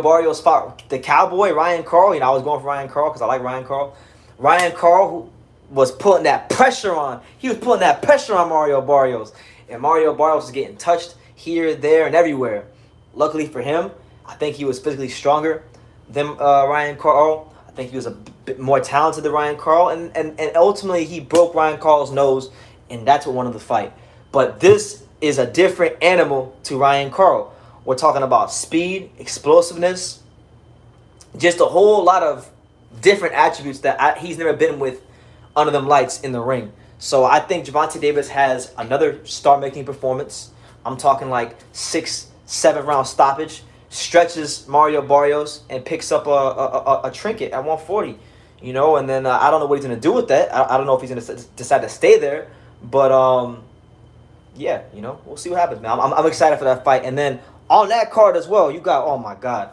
Barrios fought the Cowboy Ryan Carl. I was going for Ryan Carl because I like Ryan Carl. Ryan Carl, who was putting that pressure on. He was putting that pressure on Mario Barrios, and Mario Barrios was getting touched here, there, and everywhere. Luckily for him, I think he was physically stronger than Ryan Carl. I think he was a bit more talented than Ryan Carl, and ultimately he broke Ryan Carl's nose, and that's what won the fight. But this is a different animal to Ryan Carl. We're talking about speed, explosiveness, just a whole lot of different attributes that he's never been with under them lights in the ring. So I think Gervonta Davis has another star-making performance. I'm talking like 6-7 round stoppage, stretches Mario Barrios and picks up a trinket at 140. And then I don't know what he's gonna do with that. I don't know if he's gonna decide to stay there, but yeah, we'll see what happens, man. I'm excited for that fight. And then on that card as well, you got oh my god,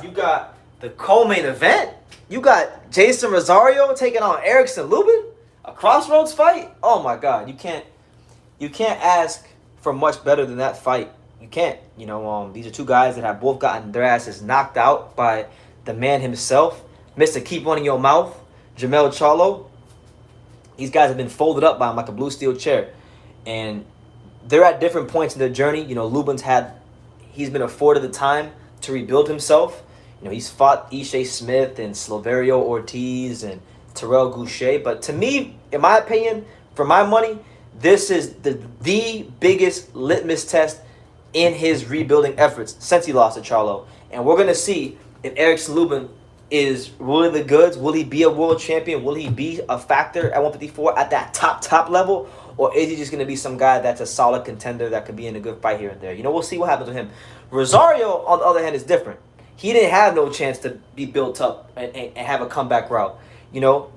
you got the co-main event. You got Jason Rosario taking on Erickson Lubin, a crossroads fight. Oh my god, you can't ask for much better than that fight. You can't. These are two guys that have both gotten their asses knocked out by the man himself, Mr. Keep One in Your Mouth, Jamel Charlo. These guys have been folded up by him like a blue steel chair, and they're at different points in their journey. He's been afforded the time to rebuild himself. He's fought Ishe Smith and Silverio Ortiz and Terrell Goucher. But to me, in my opinion, for my money, this is the biggest litmus test in his rebuilding efforts since he lost to Charlo. And we're going to see if Erickson Lubin is really the goods. Will he be a world champion? Will he be a factor at 154 at that top level? Or is he just going to be some guy that's a solid contender that could be in a good fight here and there? We'll see what happens with him. Rosario, on the other hand, is different. He didn't have no chance to be built up and have a comeback route. You know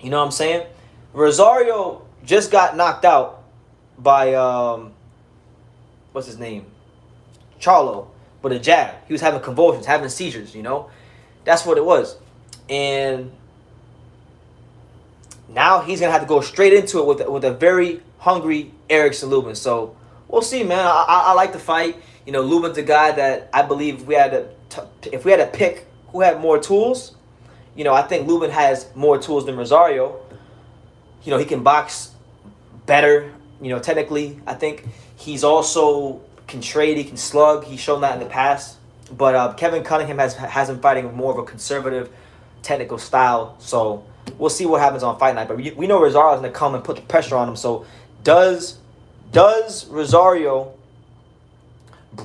what I'm saying? Rosario just got knocked out by, what's his name? Charlo, with a jab. He was having convulsions, having seizures, That's what it was. And now he's going to have to go straight into it with a very hungry Erickson Lubin. So we'll see, man. I like the fight. Lubin's a guy that I believe if we had to pick who had more tools, I think Lubin has more tools than Rosario. He can box better, technically. I think he's also can trade, he can slug. He's shown that in the past. But Kevin Cunningham has him fighting more of a conservative, technical style. So we'll see what happens on fight night. But we know Rosario's going to come and put the pressure on him. So does Rosario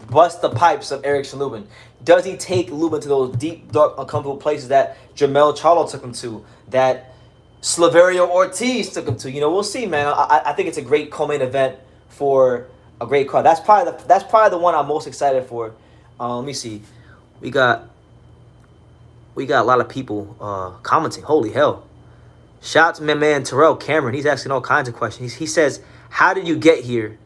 bust the pipes of Erickson Lubin? Does he take Lubin to those deep, dark, uncomfortable places that Jamel Charlo took him to, that Slaverio Ortiz took him to? We'll see, man. I think it's a great co-main event for a great card. That's probably the one I'm most excited for. Let me see. We got a lot of people commenting. Holy hell. Shout out to my man Terrell Cameron. He's asking all kinds of questions. He says, how did you get here?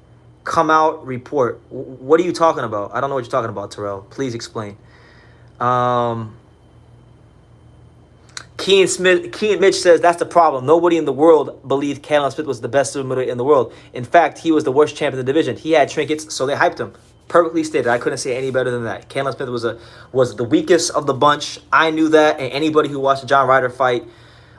Come out, report. What are you talking about? I don't know what you're talking about, Terrell. Please explain. Kean Mitch says, that's the problem. Nobody in the world believed Canelo Smith was the best super middleweight in the world. In fact, he was the worst champion in the division. He had trinkets, so they hyped him. Perfectly stated. I couldn't say any better than that. Canelo Smith was the weakest of the bunch. I knew that, and anybody who watched the John Ryder fight,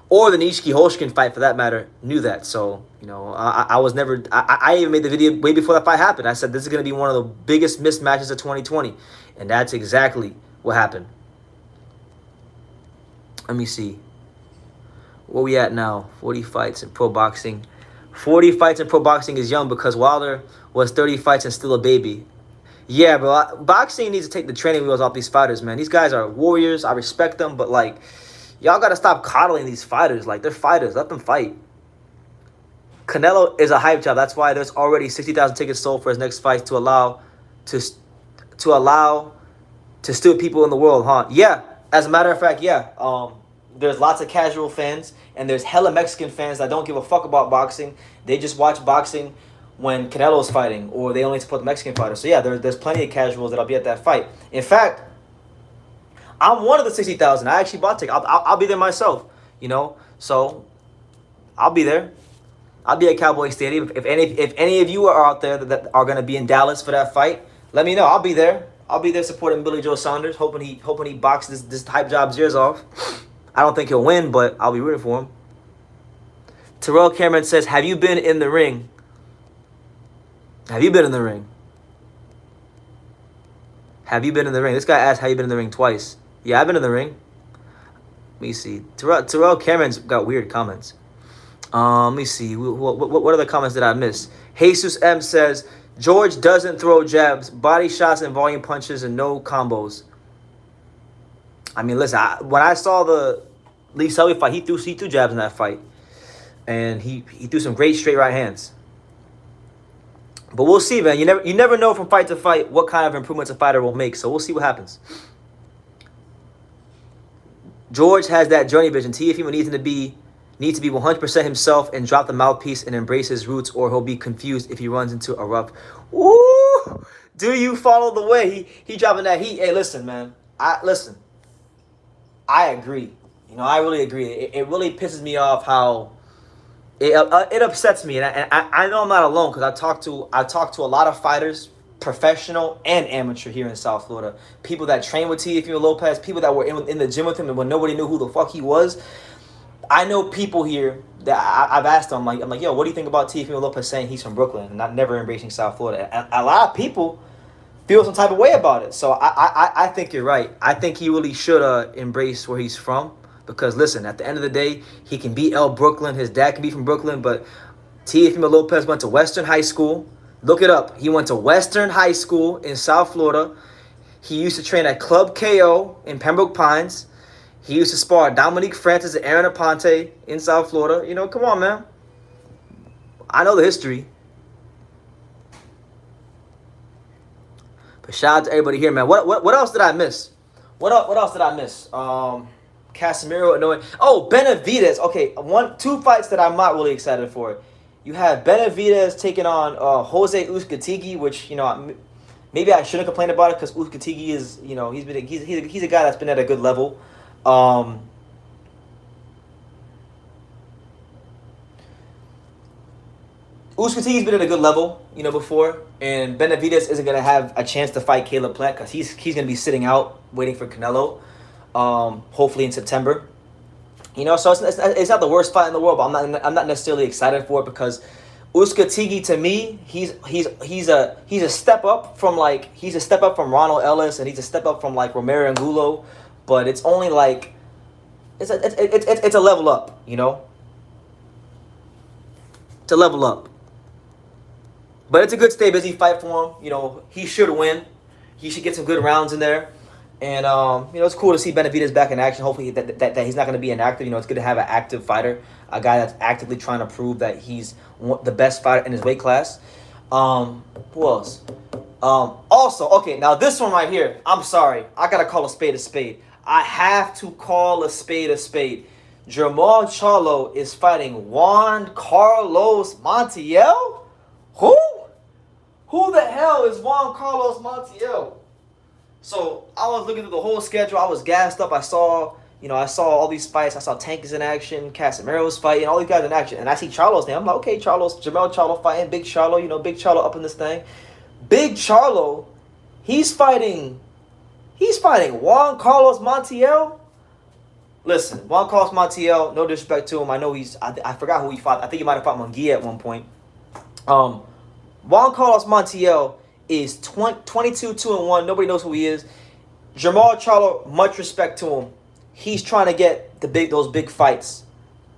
or the Nishiki Holshkin fight for that matter, knew that. So, I was never... I even made the video way before that fight happened. I said this is going to be one of the biggest mismatches of 2020. And that's exactly what happened. Let me see. Where we at now? 40 fights in pro boxing. 40 fights in pro boxing is young because Wilder was 30 fights and still a baby. Yeah, bro. Boxing needs to take the training wheels off these fighters, man. These guys are warriors. I respect them, but, y'all got to stop coddling these fighters. They're fighters. Let them fight. Canelo is a hype job. That's why there's already 60,000 tickets sold for his next fight to allow stupid people in the world, huh? Yeah. As a matter of fact, yeah. There's lots of casual fans, and there's hella Mexican fans that don't give a fuck about boxing. They just watch boxing when Canelo's fighting, or they only support the Mexican fighters. So yeah, there's plenty of casuals that'll be at that fight. In fact, I'm one of the 60,000. I actually bought tickets. I'll be there myself, So I'll be there. I'll be at Cowboy Stadium. If any of you are out there that are going to be in Dallas for that fight, let me know. I'll be there. I'll be there supporting Billy Joe Saunders, hoping he boxes this hype job's ears off. I don't think he'll win, but I'll be rooting for him. Terrell Cameron says, have you been in the ring? Have you been in the ring? Have you been in the ring? This guy asked, have you been in the ring twice? Yeah, I've been in the ring. Let me see. Terrell Cameron's got weird comments. Let me see. What other comments did I miss? Jesus M says, George doesn't throw jabs, body shots and volume punches, and no combos. I mean, listen, when I saw the Lee Selby fight, he threw jabs in that fight. And he threw some great straight right hands. But we'll see, man. You never know from fight to fight what kind of improvements a fighter will make. So we'll see what happens. George has that journey vision. Teofimo needs to be 100% himself and drop the mouthpiece and embrace his roots, or he'll be confused if he runs into a rough. Ooh! Do you follow the way? He dropping that heat. Hey, listen, man. I agree. I really agree. It really pisses me off how it upsets me, and I know I'm not alone because I talk to a lot of fighters, professional and amateur here in South Florida. People that train with Teofimo Lopez, people that were in the gym with him and when nobody knew who the fuck he was. I know people here that I've asked them, I'm like, yo, what do you think about Teofimo Lopez saying he's from Brooklyn and not never embracing South Florida? And a lot of people feel some type of way about it. So I think you're right. I think he really should embrace where he's from. Because, listen, at the end of the day, he can be El Brooklyn. His dad can be from Brooklyn. But Teofimo Lopez went to Western High School. Look it up. He went to Western High School in South Florida. He used to train at Club KO in Pembroke Pines. He used to spar Dominique Francis and Aaron Aponte in South Florida. You know, come on, man. I know the history. But shout out to everybody here, man. What else did I miss? What else did I miss? Casemiro annoying. Oh, Benavidez. Okay, two fights that I'm not really excited for. You have Benavidez taking on Jose Uzcategui, which maybe I shouldn't complain about it because Uzcategui is he's a guy that's been at a good level. Uzcategui's been at a good level, before, and Benavidez isn't gonna have a chance to fight Caleb Plant because he's gonna be sitting out waiting for Canelo, hopefully in September. So it's not the worst fight in the world, but I'm not necessarily excited for it because Uzcategui to me he's a step up from Ronald Ellis, and he's a step up from like Romero Angulo, but it's only like it's a level up, It's a level up. But it's a good stay busy fight for him. He should win. He should get some good rounds in there. And, it's cool to see Benavidez back in action. Hopefully that he's not going to be inactive. It's good to have an active fighter, a guy that's actively trying to prove that he's the best fighter in his weight class. Who else? Also, okay, now this one right here, I'm sorry. I got to call a spade a spade. I have to call a spade a spade. Jermall Charlo is fighting Juan Carlos Montiel? Who? Who the hell is Juan Carlos Montiel? So I was looking through the whole schedule. I was gassed up. I saw all these fights. I saw Tank is in action, Casemiro's fighting, all these guys in action. And I see Charlo's name. I'm like, okay, Jermall Charlo fighting, Big Charlo, Big Charlo up in this thing. Big Charlo, he's fighting Juan Carlos Montiel. Listen, Juan Carlos Montiel, no disrespect to him. I know I forgot who he fought. I think he might have fought Munguia at one point. Juan Carlos Montiel is 22-2-1. Nobody knows who he is. Jermall Charlo, much respect to him. He's trying to get those big fights.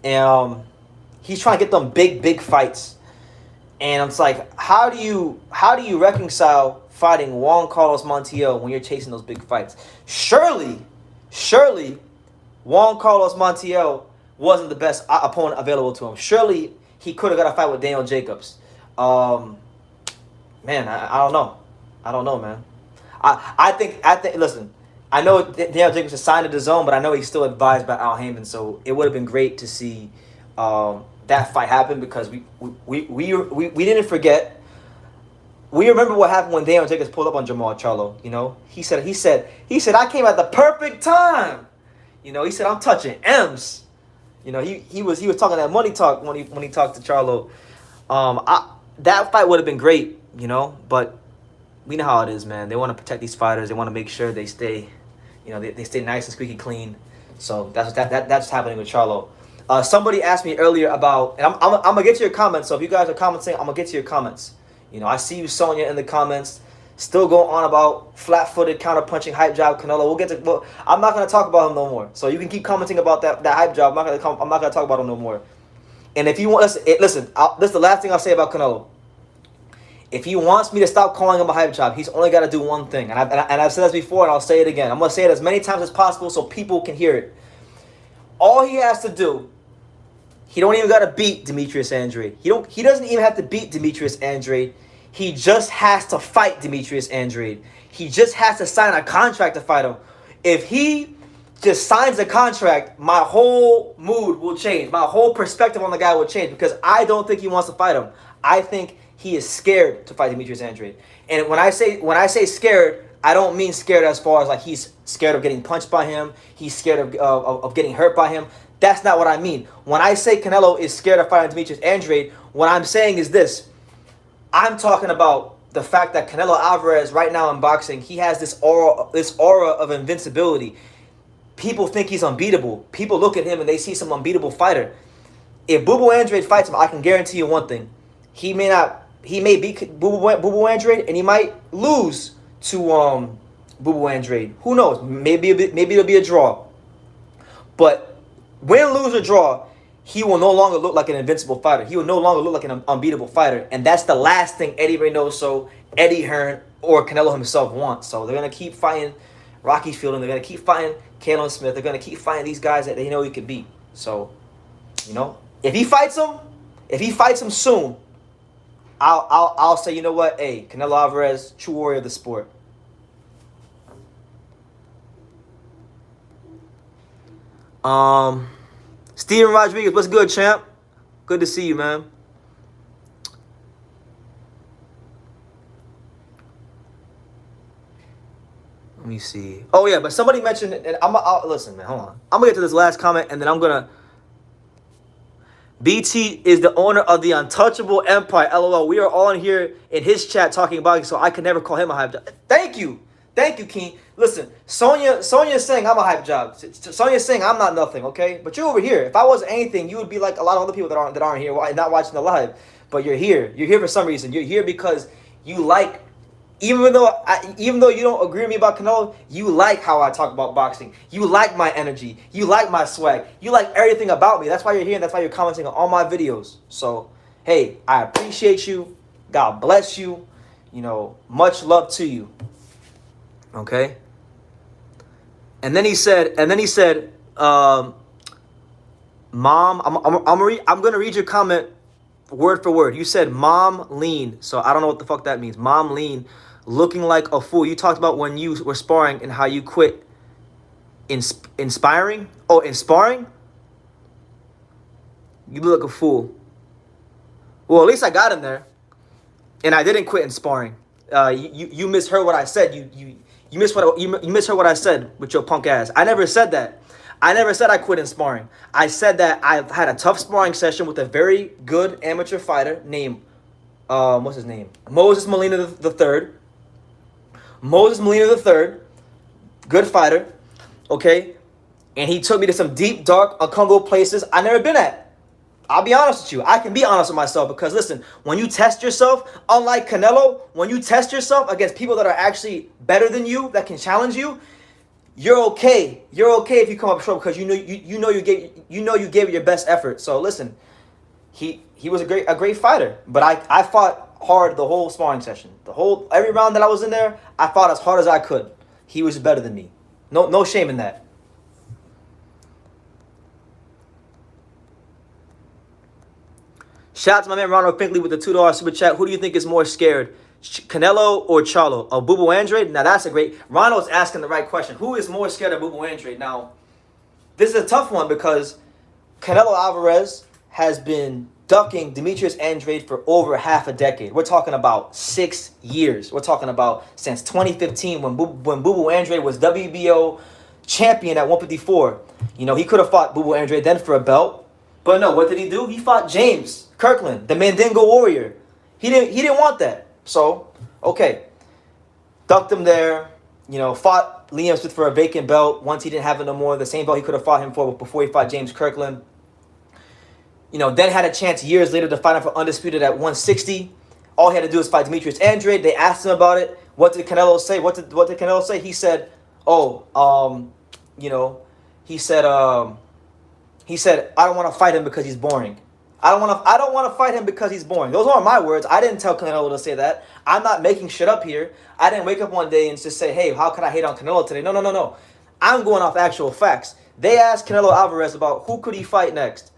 He's trying to get them big fights. And it's like, how do you reconcile fighting Juan Carlos Montiel when you're chasing those big fights? Surely, Juan Carlos Montiel wasn't the best opponent available to him. Surely he could have got a fight with Daniel Jacobs. Man, I don't know. I don't know, man. I think. Listen, I know Daniel Jacobs is signed to the zone, but I know he's still advised by Al Heyman. So it would have been great to see that fight happen because we didn't forget. We remember what happened when Daniel Jacobs pulled up on Jermall Charlo. He said I came at the perfect time. He said I'm touching M's. He was talking that money talk when he talked to Charlo. That fight would have been great, but we know how it is, man. They want to protect these fighters. They want to make sure they stay, they stay nice and squeaky clean. So that's happening with Charlo. Somebody asked me earlier about, and I'm gonna get to your comments. So if you guys are commenting, I'm gonna get to your comments. I see you, Sonia, in the comments, still going on about flat-footed counter-punching hype job Canelo. I'm not gonna talk about him no more. So you can keep commenting about that hype job. I'm not gonna talk about him no more. And if you want, listen. This is the last thing I'll say about Canelo. If he wants me to stop calling him a hype job, he's only got to do one thing. And I've said this before, and I'll say it again. I'm going to say it as many times as possible so people can hear it. All he has to do, he don't even got to beat Demetrius Andrade. He doesn't even have to beat Demetrius Andrade. He just has to fight Demetrius Andrade. He just has to sign a contract to fight him. If he just signs a contract, my whole mood will change. My whole perspective on the guy will change because I don't think he wants to fight him. I think he is scared to fight Demetrius Andrade. And when I say scared, I don't mean scared as far as like he's scared of getting punched by him. He's scared of getting hurt by him. That's not what I mean. When I say Canelo is scared of fighting Demetrius Andrade, what I'm saying is this. I'm talking about the fact that Canelo Alvarez right now in boxing, he has this aura of invincibility. People think he's unbeatable. People look at him and they see some unbeatable fighter. If Boo Andrade fights him, I can guarantee you one thing. He may beat Boo Andrade and he might lose to Boo Andrade. Who knows? Maybe it'll be a draw. But win, lose, or draw, he will no longer look like an invincible fighter. He will no longer look like an unbeatable fighter. And that's the last thing Eddie Reynoso, Eddie Hearn, or Canelo himself want. So they're going to keep fighting Rocky Fielding. They're going to keep fighting Kalen Smith. They're gonna keep fighting these guys that they know he could beat. So, if he fights him soon, I'll say, you know what? Hey, Canelo Alvarez, true warrior of the sport. Steven Rodriguez, what's good, champ? Good to see you, man. Let me see. Oh yeah, but somebody mentioned, and listen, man. Hold on. I'm gonna get to this last comment, and then I'm gonna. BT is the owner of the Untouchable Empire. LOL. We are all in here in his chat talking about it, so I can never call him a hype job. Thank you, King. Listen, Sonya is saying I'm a hype job. Sonya is saying I'm not nothing. Okay, but you're over here. If I wasn't anything, you would be like a lot of other people that aren't here, not watching the live. But you're here. You're here for some reason. You're here because you like. Even though you don't agree with me about Canelo, you like how I talk about boxing. You like my energy. You like my swag. You like everything about me. That's why you're here, and that's why you're commenting on all my videos. So, hey, I appreciate you. God bless you. Much love to you. Okay? And then he said, Mom, I'm gonna read your comment word for word. You said Mom lean. So I don't know what the fuck that means. Mom lean. Looking like a fool. You talked about when you were sparring and how you quit inspiring. Oh, in sparring? You look like a fool. Well, at least I got in there. And I didn't quit in sparring. You misheard what I said. You misheard what I said with your punk ass. I never said that. I never said I quit in sparring. I said that I've had a tough sparring session with a very good amateur fighter named what's his name? Moses Molina the third. Moses Molina III, good fighter, okay? And he took me to some deep, dark, uncomfortable places I've never been at. I'll be honest with you. I can be honest with myself because, listen, when you test yourself, unlike Canelo, when you test yourself against people that are actually better than you, that can challenge you, you're okay. You're okay if you come up short because you gave it your best effort. So, listen, he was a great fighter, but I fought hard the whole sparring session. Every round that I was in there, I fought as hard as I could. He was better than me. No shame in that. Shout out to my man Ronald Finkley with the $2 super chat. Who do you think is more scared, Canelo or Charlo? Bubu Andre? Now that's a great. Ronald's asking the right question. Who is more scared of Bubu Andre? Now, this is a tough one because Canelo Alvarez has been ducking Demetrius Andrade for over half a decade. We're talking about 6 years. We're talking about since 2015 when Bubu Andrade was WBO champion at 154. He could have fought Bubu Andrade then for a belt. But no, what did he do? He fought James Kirkland, the Mandingo Warrior. He didn't want that. So, okay. Ducked him there. Fought Liam Smith for a vacant belt. Once he didn't have it no more, the same belt he could have fought him for before he fought James Kirkland. Then had a chance years later to fight him for undisputed at 160. All he had to do was fight Demetrius Andrade. They asked him about it. What did Canelo say? What did Canelo say? He said, he said, I don't want to fight him because he's boring. I don't want to fight him because he's boring. Those aren't my words. I didn't tell Canelo to say that. I'm not making shit up here. I didn't wake up one day and just say, hey, how could I hate on Canelo today? No. I'm going off actual facts. They asked Canelo Alvarez about who could he fight next.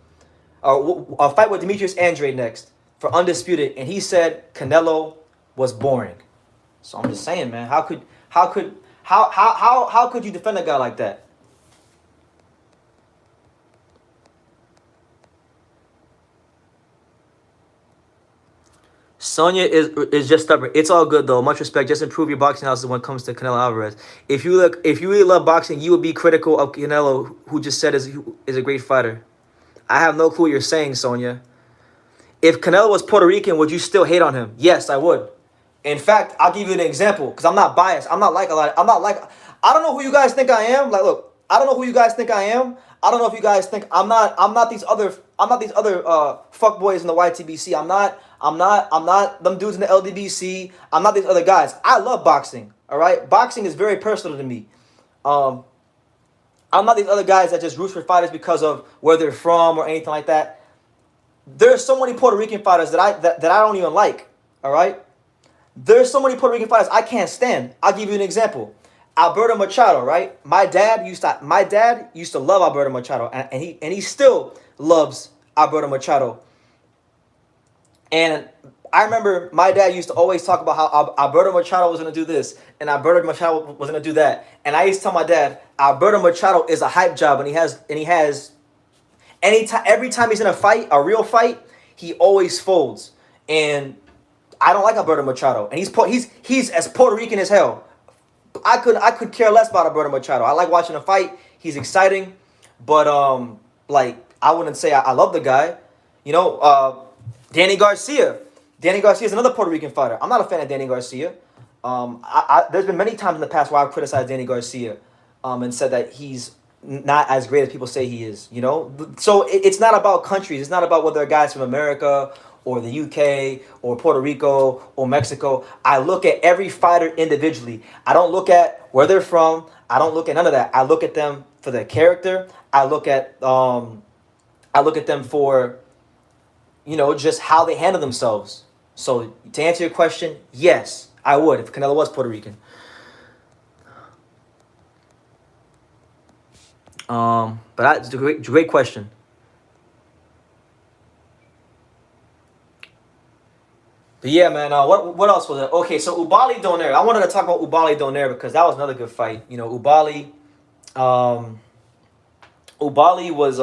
A fight with Demetrius Andrade next for undisputed, and he said Canelo was boring. So I'm just saying, man, how could you defend a guy like that? Sonya is just stubborn. It's all good though. Much respect. Just improve your boxing analysis when it comes to Canelo Alvarez. If you really love boxing, you would be critical of Canelo, who just said is a great fighter. I have no clue what you're saying, Sonya. If Canelo was Puerto Rican, would you still hate on him? Yes, I would. In fact, I'll give you an example because I'm not biased. I don't know who you guys think I am. Like, look, I don't know who you guys think I am. I don't know if you guys think I'm not these other fuckboys in the YTBC. I'm not them dudes in the LDBC. I'm not these other guys. I love boxing. All right? Boxing is very personal to me. I'm not these other guys that just root for fighters because of where they're from or anything like that. There's so many Puerto Rican fighters that I don't even like. All right? There's so many Puerto Rican fighters I can't stand. I'll give you an example. Alberto Machado, right? My dad used to love Alberto Machado, and he still loves Alberto Machado. And I remember my dad used to always talk about how Alberto Machado was going to do this and Alberto Machado was going to do that. And I used to tell my dad, Alberto Machado is a hype job, and he has anytime every time he's in a fight, a real fight, he always folds. And I don't like Alberto Machado, and he's as Puerto Rican as hell. I could care less about Alberto Machado. I like watching a fight. He's exciting, but like I wouldn't say I love the guy. You know, Danny Garcia. Danny Garcia is another Puerto Rican fighter. I'm not a fan of Danny Garcia. There's been many times in the past where I've criticized Danny Garcia, and said that he's not as great as people say he is. You know, so it's not about countries. It's not about whether a guy's from America or the UK or Puerto Rico or Mexico. I look at every fighter individually. I don't look at where they're from. I don't look at none of that. I look at them for their character. I look at them for, just how they handle themselves. So to answer your question, yes, I would if Canelo was Puerto Rican. But it's a great question. But yeah, man. What else was it? Okay, so Ubali Donaire. I wanted to talk about Ubali Donaire because that was another good fight. Um, Ubali was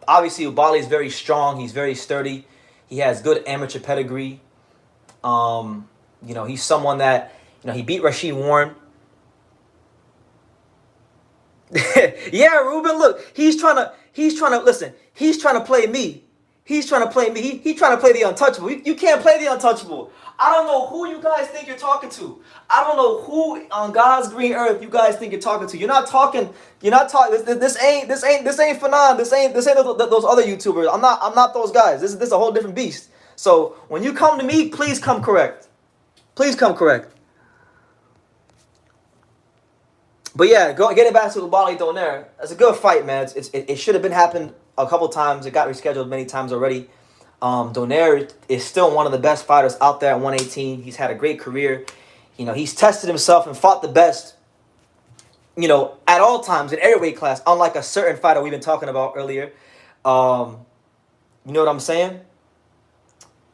obviously Ubali is very strong. He's very sturdy. He has good amateur pedigree. He's someone that he beat Rashid Warren. Yeah, Ruben. Look, he's trying to listen. He's trying to play me. He's trying to play me. He's trying to play the untouchable. You can't play the untouchable. I don't know who you guys think you're talking to. I don't know who on God's green earth you guys think you're talking to. You're not talking. You're not talking. This ain't Fanon. This ain't those other YouTubers. I'm not those guys. This is a whole different beast. So when you come to me, please come correct. Please come correct. But yeah, getting back to the Bali Donaire, it's a good fight, man. It should have been happened a couple times. It got rescheduled many times already. Donaire is still one of the best fighters out there at 118. He's had a great career. He's tested himself and fought the best, at all times in every weight class, unlike a certain fighter we've been talking about earlier. You know what I'm saying?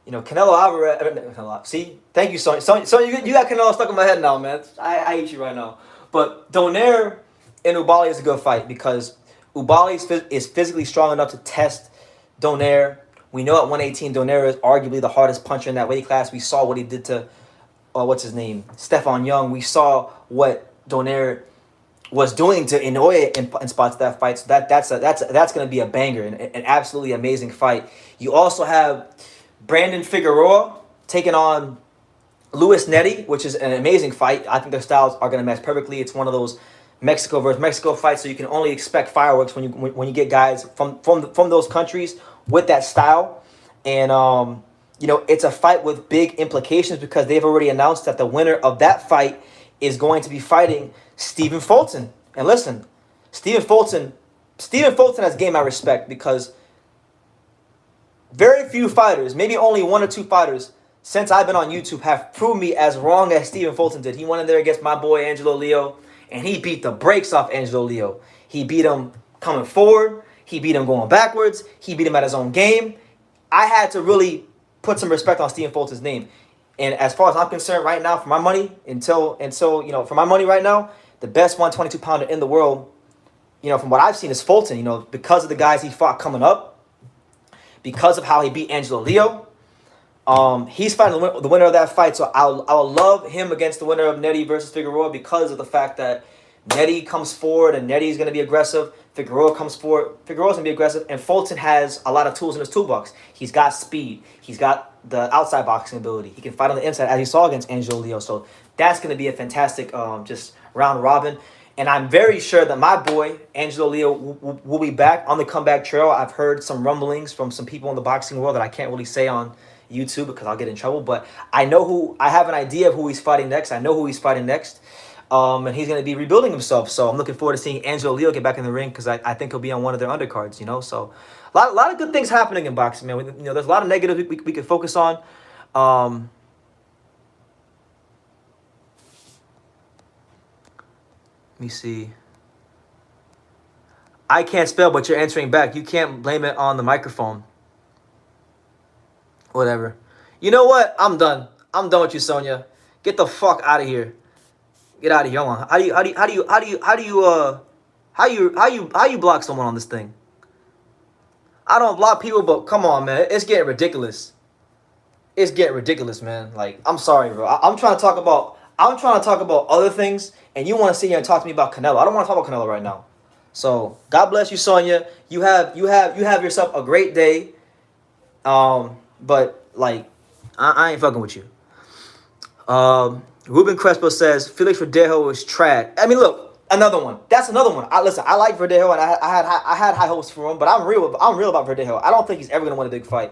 Canelo Alvarez. See, thank you, Sonya. So you got Canelo stuck in my head now, man. I hate you right now. But Donaire and Ubali is a good fight because Ubali is physically strong enough to test Donaire. We know at 118, Donaire is arguably the hardest puncher in that weight class. We saw what he did to, what's his name, Stefan Young. We saw what Donaire was doing to Inoue in spots of that fight. So that's going to be a banger, an absolutely amazing fight. You also have Brandon Figueroa taking on Luis Neri, which is an amazing fight. I think their styles are going to match perfectly. It's one of those Mexico versus Mexico fights, so you can only expect fireworks when you get guys from those countries with that style. And it's a fight with big implications because they've already announced that the winner of that fight is going to be fighting Stephen Fulton. And listen, Stephen Fulton has gained my respect because very few fighters, maybe only one or two fighters, since I've been on YouTube, have proved me as wrong as Stephen Fulton did. He went in there against my boy Angelo Leo, and he beat the brakes off Angelo Leo. He beat him coming forward. He beat him going backwards. He beat him at his own game. I had to really put some respect on Stephen Fulton's name. And as far as I'm concerned right now, for my money, for my money right now, the best 122-pounder in the world, from what I've seen is Fulton, because of the guys he fought coming up, because of how he beat Angelo Leo. He's fighting the winner of that fight, so I'll love him against the winner of Neri versus Figueroa because of the fact that Neri comes forward and Neri's going to be aggressive. Figueroa comes forward. Figueroa's going to be aggressive, and Fulton has a lot of tools in his toolbox. He's got speed. He's got the outside boxing ability. He can fight on the inside, as you saw against Angelo Leo. So that's going to be a fantastic just round robin. And I'm very sure that my boy, Angelo Leo, will be back on the comeback trail. I've heard some rumblings from some people in the boxing world that I can't really say on YouTube because I'll get in trouble. But I have an idea of who he's fighting next. I know who he's fighting next. And he's going to be rebuilding himself. So I'm looking forward to seeing Angelo Leo get back in the ring because I think he'll be on one of their undercards, So a lot of good things happening in boxing, man. There's a lot of negatives we could focus on. me see. I can't spell, but you're answering back. You can't blame it on the microphone. Whatever. You know what? I'm done. I'm done with you, Sonia. Get the fuck out of here. Get out of here. Hold on. How you block someone on this thing? I don't block people, but come on, man. It's getting ridiculous. It's getting ridiculous, man. Like, I'm sorry, bro. I'm trying to talk about other things, and you want to sit here and talk to me about Canelo. I don't want to talk about Canelo right now. So, God bless you, Sonia. You have yourself a great day. But like, I ain't fucking with you. Ruben Crespo says Felix Verdejo is trash. I mean, look, another one. That's another one. I like Verdejo, and I had high hopes for him. But I'm real about Verdejo. I don't think he's ever gonna win a big fight.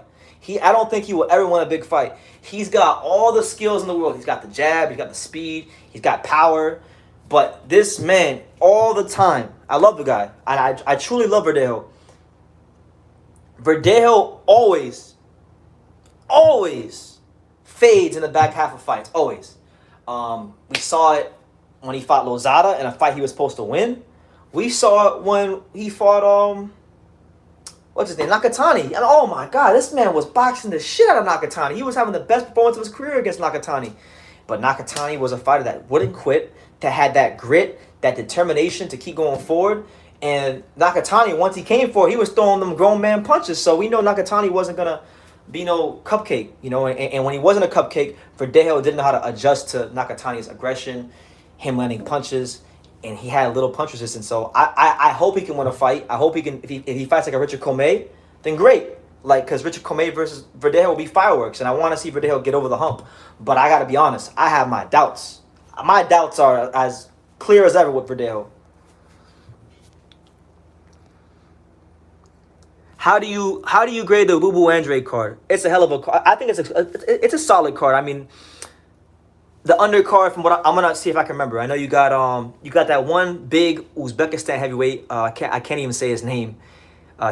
I don't think he will ever win a big fight. He's got all the skills in the world. He's got the jab. He's got the speed. He's got power. But this man, all the time, I love the guy, and I truly love Verdejo. Verdejo always fades in the back half of fights. Always. We saw it when he fought Lozada in a fight he was supposed to win. We saw it when he fought what's his name? Nakatani. And oh my God, this man was boxing the shit out of Nakatani. He was having the best performance of his career against Nakatani. But Nakatani was a fighter that wouldn't quit, that had that grit, that determination to keep going forward. And Nakatani, once he came for it, he was throwing them grown man punches. So we know Nakatani wasn't gonna be no cupcake, you know, and when he wasn't a cupcake, Verdejo didn't know how to adjust to Nakatani's aggression, him landing punches, and he had little punch resistance. So I hope he can win a fight. I hope he can, if he fights like a Richard Commey, then great. Like, because Richard Commey versus Verdejo will be fireworks, and I want to see Verdejo get over the hump. But I got to be honest, I have my doubts. My doubts are as clear as ever with Verdejo. How do you grade the Lubu Andre card? It's a hell of a card. I think it's a solid card. I mean, the undercard, from what I'm gonna see if I can remember. I know you got that one big Uzbekistan heavyweight. I can't even say his name.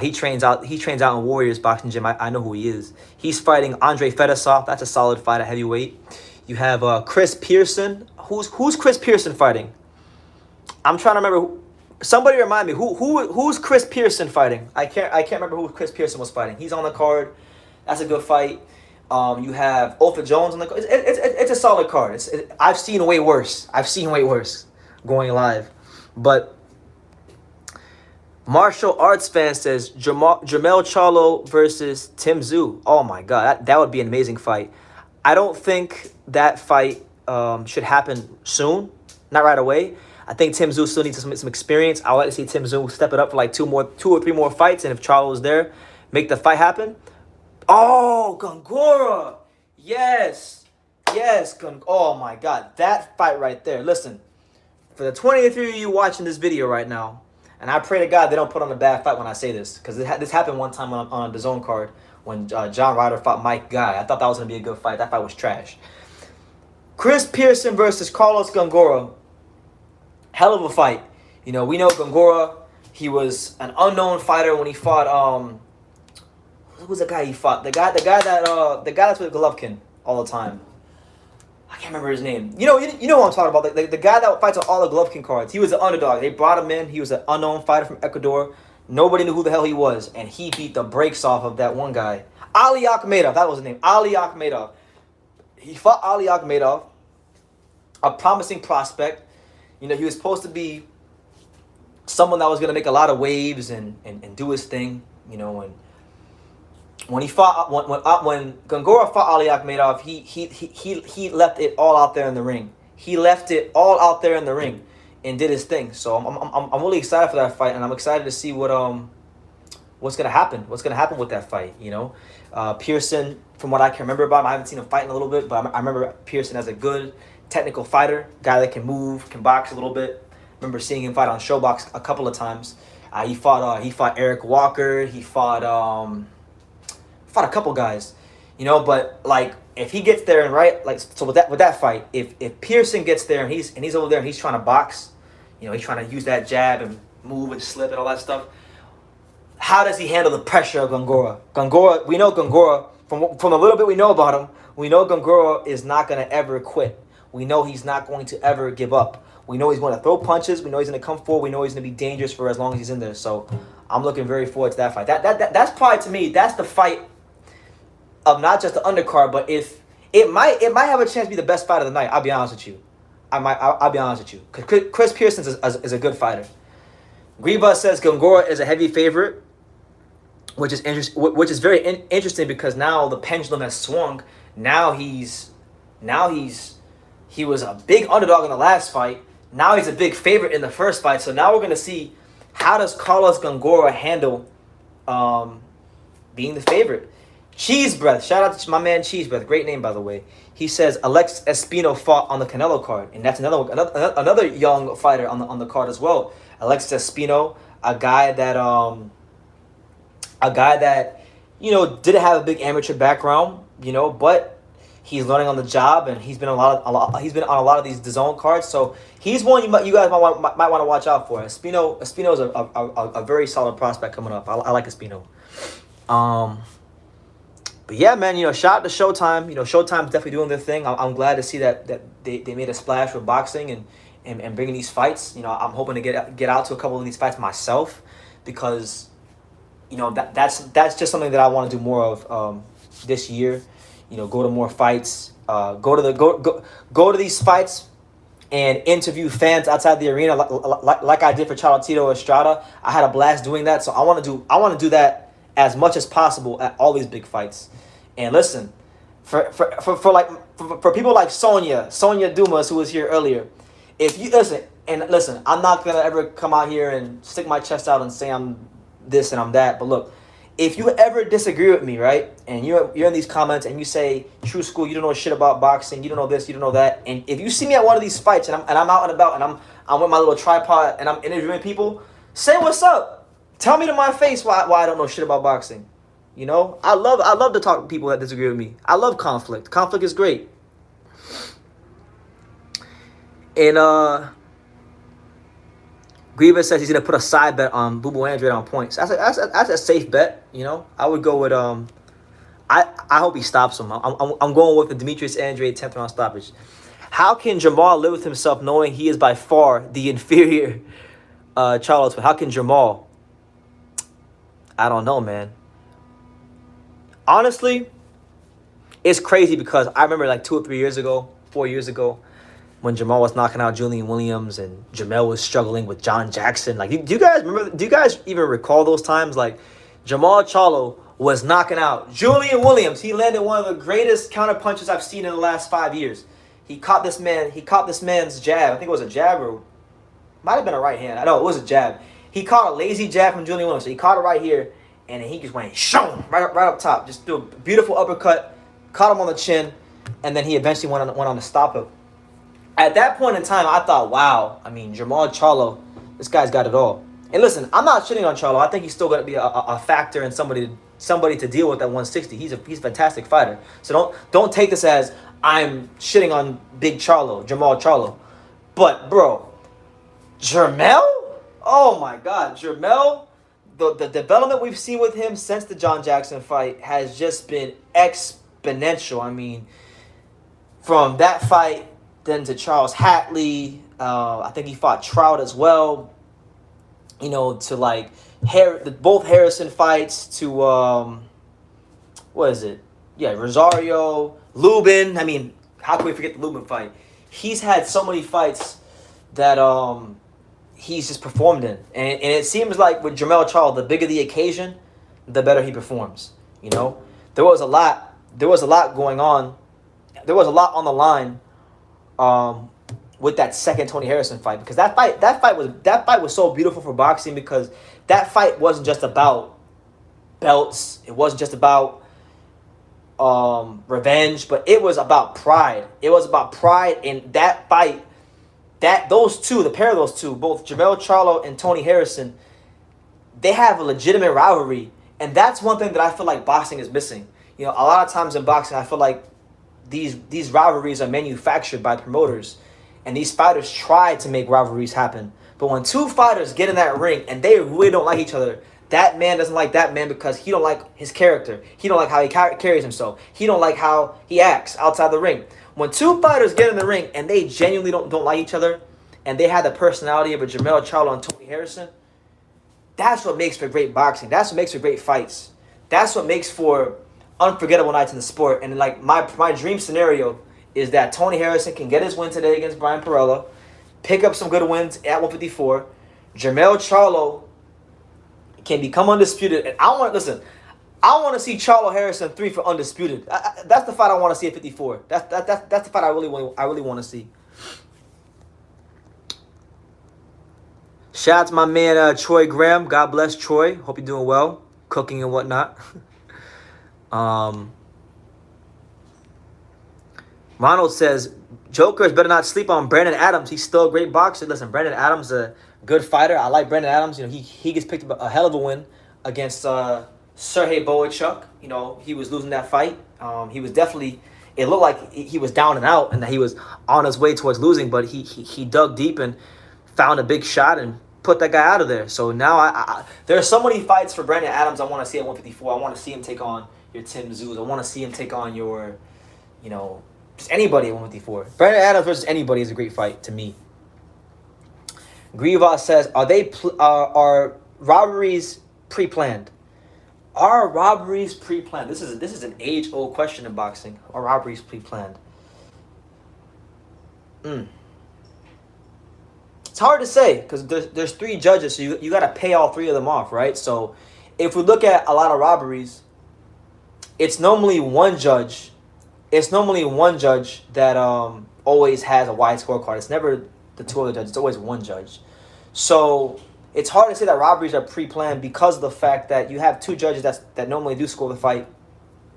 He trains out in Warriors boxing gym. I know who he is. He's fighting Andre Fedosov. That's a solid fight at heavyweight. You have Chris Pearson. Who's Chris Pearson fighting? I'm trying to remember. Somebody remind me who's Chris Pearson fighting? I can't remember who Chris Pearson was fighting. He's on the card. That's a good fight. You have Otha Jones on the card. It's a solid card. I've seen way worse. Going live, but martial arts fan says Jamel Charlo versus Tim Tszyu. Oh my God, that would be an amazing fight. I don't think that fight should happen soon, not right away. I think Tim Tszyu still needs some experience. I would like to see Tim Tszyu step it up for like two or three more fights, and if Charlo is there, make the fight happen. Oh, Gongora. Yes. Oh my God, that fight right there. Listen, for the 23 of you watching this video right now, and I pray to God they don't put on a bad fight when I say this, because this happened one time on the DAZN card when John Ryder fought Mike Guy. I thought that was going to be a good fight. That fight was trash. Chris Pearson versus Carlos Gongora. Hell of a fight. You know, we know Gongora, he was an unknown fighter when he fought who was the guy he fought? The guy that's with Golovkin all the time. I can't remember his name. You know what I'm talking about. The guy that fights on all the Golovkin cards. He was an underdog. They brought him in. He was an unknown fighter from Ecuador. Nobody knew who the hell he was, and he beat the brakes off of that one guy. Ali Akhmedov, that was his name. Ali Akhmedov. He fought Ali Akhmedov, a promising prospect. You know, he was supposed to be someone that was going to make a lot of waves and do his thing. You know, when Gongora fought Ali Akhmedov, he left it all out there in the ring. He left it all out there in the ring and did his thing. So I'm really excited for that fight, and I'm excited to see what's going to happen. What's going to happen with that fight? You know, Pearson, from what I can remember about him, I haven't seen him fight in a little bit, but I remember Pearson as a good technical fighter, guy that can move, can box a little bit. Remember seeing him fight on Showbox a couple of times. He fought Eric Walker. He fought a couple guys, you know. But like, if he gets there and so with that fight, if Pearson gets there and he's over there and he's trying to box, you know, he's trying to use that jab and move and slip and all that stuff. How does he handle the pressure of Gongora? We know Gongora from the little bit we know about him. We know Gongora is not gonna ever quit. We know he's not going to ever give up. We know he's going to throw punches. We know he's going to come forward. We know he's going to be dangerous for as long as he's in there. So I'm looking very forward to that fight. That's probably, to me, that's the fight of not just the undercard, but if it might have a chance to be the best fight of the night. I'll be honest with you. I'll be honest with you. Because Chris Pearson is a good fighter. Griva says Gongora is a heavy favorite, which is very interesting because now the pendulum has swung. He was a big underdog in the last fight. Now he's a big favorite in the first fight. So now we're gonna see, how does Carlos Gongora handle being the favorite? Cheese Breath, shout out to my man Cheese Breath, great name by the way. He says Alex Espino fought on the Canelo card, and that's another young fighter on the card as well. Alexis Espino, a guy that didn't have a big amateur background, but he's learning on the job, and he's been on a lot of these DAZN cards. So he's one you guys might want to watch out for. Espino is a very solid prospect coming up. I like Espino. But yeah, man, shout out to Showtime. Showtime's definitely doing their thing. I'm glad to see that they made a splash with boxing and bringing these fights. I'm hoping to get out to a couple of these fights myself, because that's just something that I want to do more of this year. Go to more fights. Go to these fights and interview fans outside the arena, like I did for Tito Estrada. I had a blast doing that, so I want to do that as much as possible at all these big fights. And listen, for people like Sonia Dumas, who was here earlier, if you listen, I'm not gonna ever come out here and stick my chest out and say I'm this and I'm that. But look, if you ever disagree with me, right, and you're in these comments and you say, True School, you don't know shit about boxing, you don't know this, you don't know that, and if you see me at one of these fights and I'm out and about and I'm with my little tripod and I'm interviewing people, say what's up. Tell me to my face why I don't know shit about boxing. I love to talk to people that disagree with me. I love conflict. Conflict is great. And Grievous says he's gonna put a side bet on Boo Boo Andrew on points. That's a safe bet. I would go with I hope he stops him. I'm going with the Demetrius Andrade 10th round stoppage. How can Jamal live with himself knowing he is by far the inferior Charlo twin? How can Jamal? I don't know, man. Honestly, it's crazy because I remember like 2 or 3 years ago, 4 years ago, when Jamal was knocking out Julian Williams and Jamel was struggling with John Jackson. Like, do you guys remember? Do you guys even recall those times? Like, Jamal Charlo was knocking out Julian Williams. He landed one of the greatest counter punches I've seen in the last 5 years. He caught this man's jab. I think it was a jab, or might have been a right hand. I know it was a jab. He caught a lazy jab from Julian Williams. So he caught it right here, and then he just went right up top. Just threw a beautiful uppercut, caught him on the chin, and then he eventually went on to stop him. At that point in time, I thought, wow, Jamal Charlo, this guy's got it all. And listen, I'm not shitting on Charlo. I think he's still going to be a factor and somebody to deal with at 160. He's a fantastic fighter. So don't take this as I'm shitting on Big Charlo, Jamal Charlo. But, bro, Jermel? Oh, my God. Jermel, the development we've seen with him since the John Jackson fight has just been exponential. From that fight, then to Charles Hatley, I think he fought Trout as well. To like both Harrison fights, to what is it? Yeah, Rosario, Lubin. How can we forget the Lubin fight? He's had so many fights that he's just performed in, and it seems like with Jermel Charlo, the bigger the occasion, the better he performs. There was a lot going on. There was a lot on the line. With that second Tony Harrison fight, because that fight was so beautiful for boxing, because that fight wasn't just about belts, it wasn't just about revenge, but it was about pride. It was about pride in that fight. The pair of those two, both Jermel Charlo and Tony Harrison, they have a legitimate rivalry, and that's one thing that I feel like boxing is missing. A lot of times in boxing, I feel like these rivalries are manufactured by promoters, and these fighters try to make rivalries happen. But when two fighters get in that ring and they really don't like each other, that man doesn't like that man because he don't like his character. He don't like how he carries himself. He don't like how he acts outside the ring. When two fighters get in the ring and they genuinely don't like each other, and they had the personality of a Jermell Charlo and Tony Harrison, that's what makes for great boxing. That's what makes for great fights. That's what makes for unforgettable nights in the sport. And like my dream scenario is that Tony Harrison can get his win today against Brian Perella, pick up some good wins at 154. Jermell Charlo can become undisputed. And I want to see Charlo Harrison 3 for undisputed. That's the fight I want to see at 54. That's the fight I really want to see. Shout out to my man Troy Graham. God bless Troy. Hope you're doing well, cooking and whatnot. Ronald says Jokers better not sleep on Brandon Adams. He's still a great boxer. Listen, Brandon Adams a good fighter. I like Brandon Adams. You know, he gets picked up a hell of a win against Sergey Boychuk. You know, he was losing that fight. He was definitely. It looked like he was down and out, and that he was on his way towards losing. But he dug deep and found a big shot and put that guy out of there. So now there are so many fights for Brandon Adams I want to see at 154. I want to see him take on your Tim Tszyu. I want to see him take on your, you know, just anybody at 154. Brandon Adams versus anybody is a great fight to me. Grievous says, are robberies pre-planned? Are robberies pre-planned? This is an age-old question in boxing. Are robberies pre-planned? It's hard to say because there's 3 judges, so you got to pay all 3 of them off, right? So if we look at a lot of robberies, it's normally one judge. It's normally one judge that always has a wide scorecard. It's never the 2 other judges. It's always one judge. So it's hard to say that robberies are pre-planned because of the fact that you have 2 judges that normally do score the fight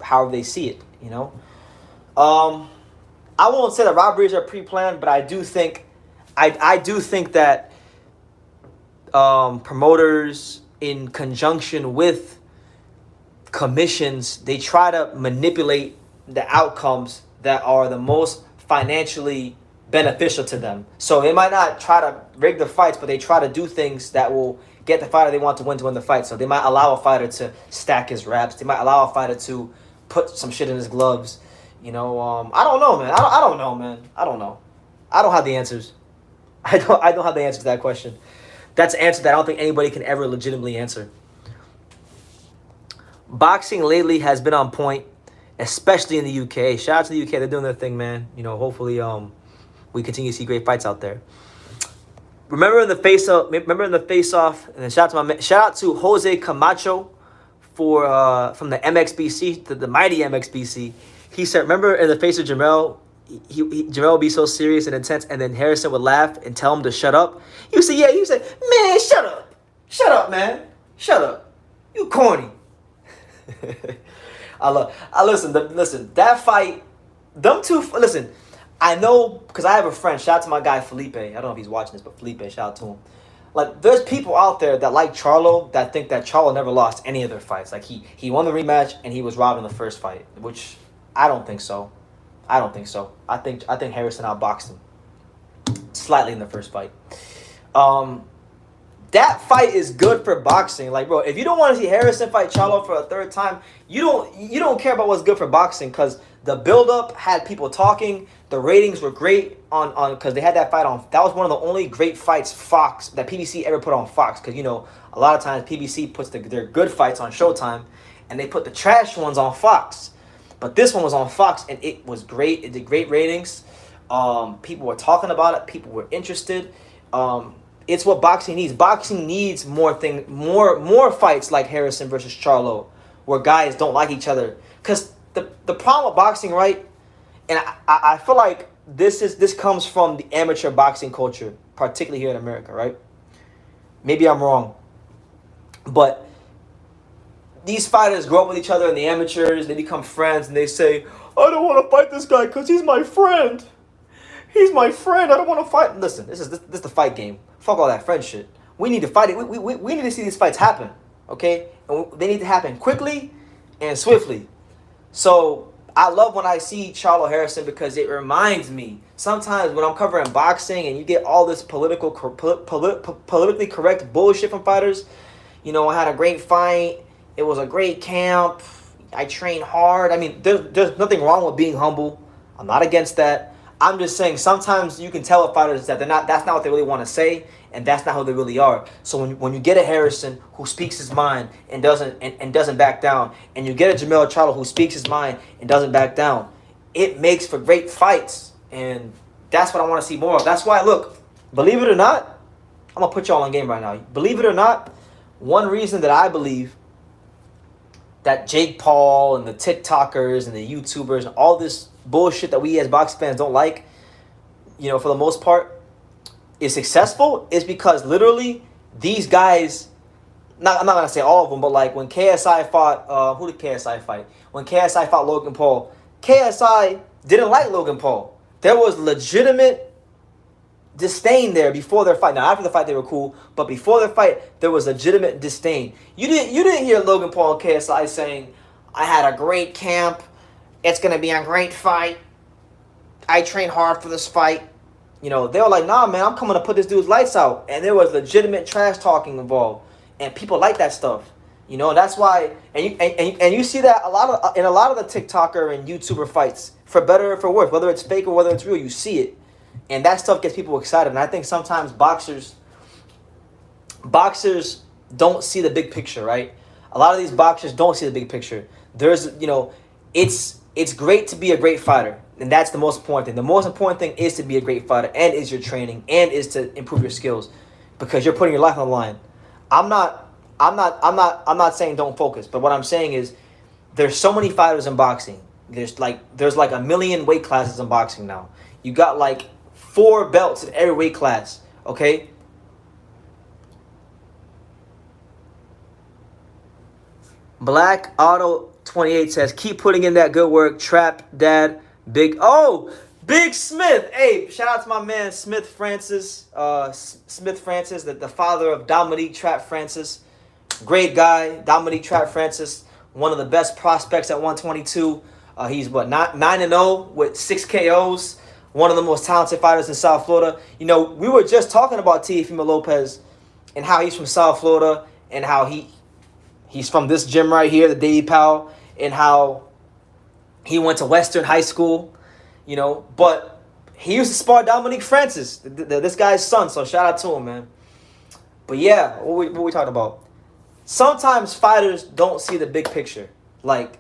however they see it, you know? I won't say that robberies are pre-planned, but I do think that promoters in conjunction with commissions, they try to manipulate the outcomes that are the most financially beneficial to them. So they might not try to rig the fights, but they try to do things that will get the fighter they want to win the fight. So they might allow a fighter to stack his wraps. They might allow a fighter to put some shit in his gloves. You know, I don't know, man. I don't know, man. I don't know. I don't have the answers. I don't have the answer to that question. That's an answer that I don't think anybody can ever legitimately answer. Boxing lately has been on point, especially in the UK. Shout out to the UK. They're doing their thing, man. You know, hopefully we continue to see great fights out there. Remember in the face-off, and then shout out to Jose Camacho from the MXBC, the mighty MXBC. He said, remember in the face of Jermell, Jermell would be so serious and intense, and then Harrison would laugh and tell him to shut up. He would say, man, shut up, man, shut up, you corny. Listen, that fight, them two, listen, I know, because I have a friend, shout out to my guy Felipe, I don't know if he's watching this, but Felipe, shout out to him. Like, there's people out there that like Charlo that think that Charlo never lost any of their fights. Like, he won the rematch and he was robbed in the first fight, which I don't think so. I think Harrison outboxed him slightly in the first fight. That fight is good for boxing. Like, bro, if you don't want to see Harrison fight Charlo for a 3rd time, you don't care about what's good for boxing, because the build-up had people talking. The ratings were great on because they had that fight on. That was one of the only great fights that PBC ever put on Fox. Because, you know, a lot of times PBC puts their good fights on Showtime, and they put the trash ones on Fox. But this one was on Fox, and it was great. It did great ratings. People were talking about it. People were interested. It's what boxing needs. Boxing needs more fights like Harrison versus Charlo, where guys don't like each other. Because the problem with boxing, right? And I feel like this comes from the amateur boxing culture, particularly here in America, right? Maybe I'm wrong, but these fighters grow up with each other in the amateurs. They become friends, and they say, "I don't want to fight this guy because he's my friend. He's my friend. I don't want to fight." Listen, this is the fight game. Fuck all that friend shit. We need to fight it. We need to see these fights happen, okay? And they need to happen quickly and swiftly. So I love when I see Charlo Harrison because it reminds me. Sometimes when I'm covering boxing and you get all this politically correct bullshit from fighters, you know, I had a great fight. It was a great camp. I trained hard. I mean, there's nothing wrong with being humble. I'm not against that. I'm just saying sometimes you can tell with fighters that they're not. That's not what they really want to say, and that's not who they really are. So when you get a Harrison who speaks his mind and doesn't back down, and you get a Jamel Charlo who speaks his mind and doesn't back down, it makes for great fights, and that's what I want to see more of. That's why, look, believe it or not, I'm gonna put y'all on game right now. Believe it or not, one reason that I believe that Jake Paul and the TikTokers and the YouTubers and all this bullshit that we as boxing fans don't like, for the most part, is successful is because literally these guys, I'm not going to say all of them, but like when KSI fought, who did KSI fight? When KSI fought Logan Paul, KSI didn't like Logan Paul. There was legitimate disdain there before their fight. Now after the fight they were cool, but before their fight there was legitimate disdain. You didn't hear Logan Paul and KSI saying, "I had a great camp. It's gonna be a great fight. I trained hard for this fight." They were like, "Nah, man, I'm coming to put this dude's lights out." And there was legitimate trash talking involved, and people like that stuff. That's why. And you see that in a lot of the TikToker and YouTuber fights, for better or for worse, whether it's fake or whether it's real, you see it. And that stuff gets people excited. And I think sometimes boxers don't see the big picture, right? A lot of these boxers don't see the big picture. There's, it's great to be a great fighter. And that's the most important thing. The most important thing is to be a great fighter and is your training and is to improve your skills because you're putting your life on the line. I'm not saying don't focus, but what I'm saying is there's so many fighters in boxing. There's like a million weight classes in boxing now. You got like 4 belts in every weight class, okay? Black Auto 28 says, keep putting in that good work. Trap Dad, Big Smith. Hey, shout out to my man Smith Francis. Smith Francis, the father of Dominique Trap Francis. Great guy, Dominique Trap Francis. One of the best prospects at 122. He's 9-0 with 6 KOs. One of the most talented fighters in South Florida. We were just talking about Teofimo Lopez and how he's from South Florida and how he's from this gym right here, the Davey Powell, and how he went to Western High School, but he used to spar Dominique Francis, this guy's son, so shout out to him, man. But yeah, what we talking about? Sometimes fighters don't see the big picture. Like,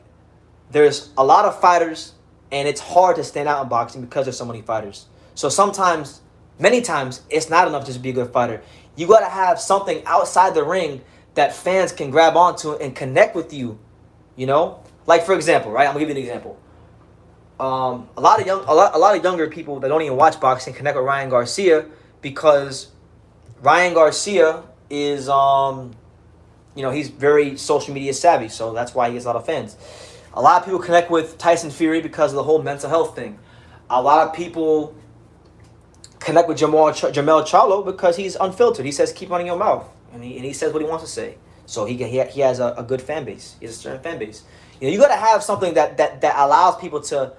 there's a lot of fighters, and it's hard to stand out in boxing because there's so many fighters. So many times, it's not enough just to be a good fighter. You got to have something outside the ring that fans can grab onto and connect with you, Like, for example, right? I'm going to give you an example. A lot of younger people that don't even watch boxing connect with Ryan Garcia because Ryan Garcia is, he's very social media savvy, so that's why he has a lot of fans. A lot of people connect with Tyson Fury because of the whole mental health thing. A lot of people connect with Jamel Charlo because he's unfiltered. He says, keep running your mouth. And he says what he wants to say. So he has a good fan base. He has a certain fan base. You got to have something that allows people to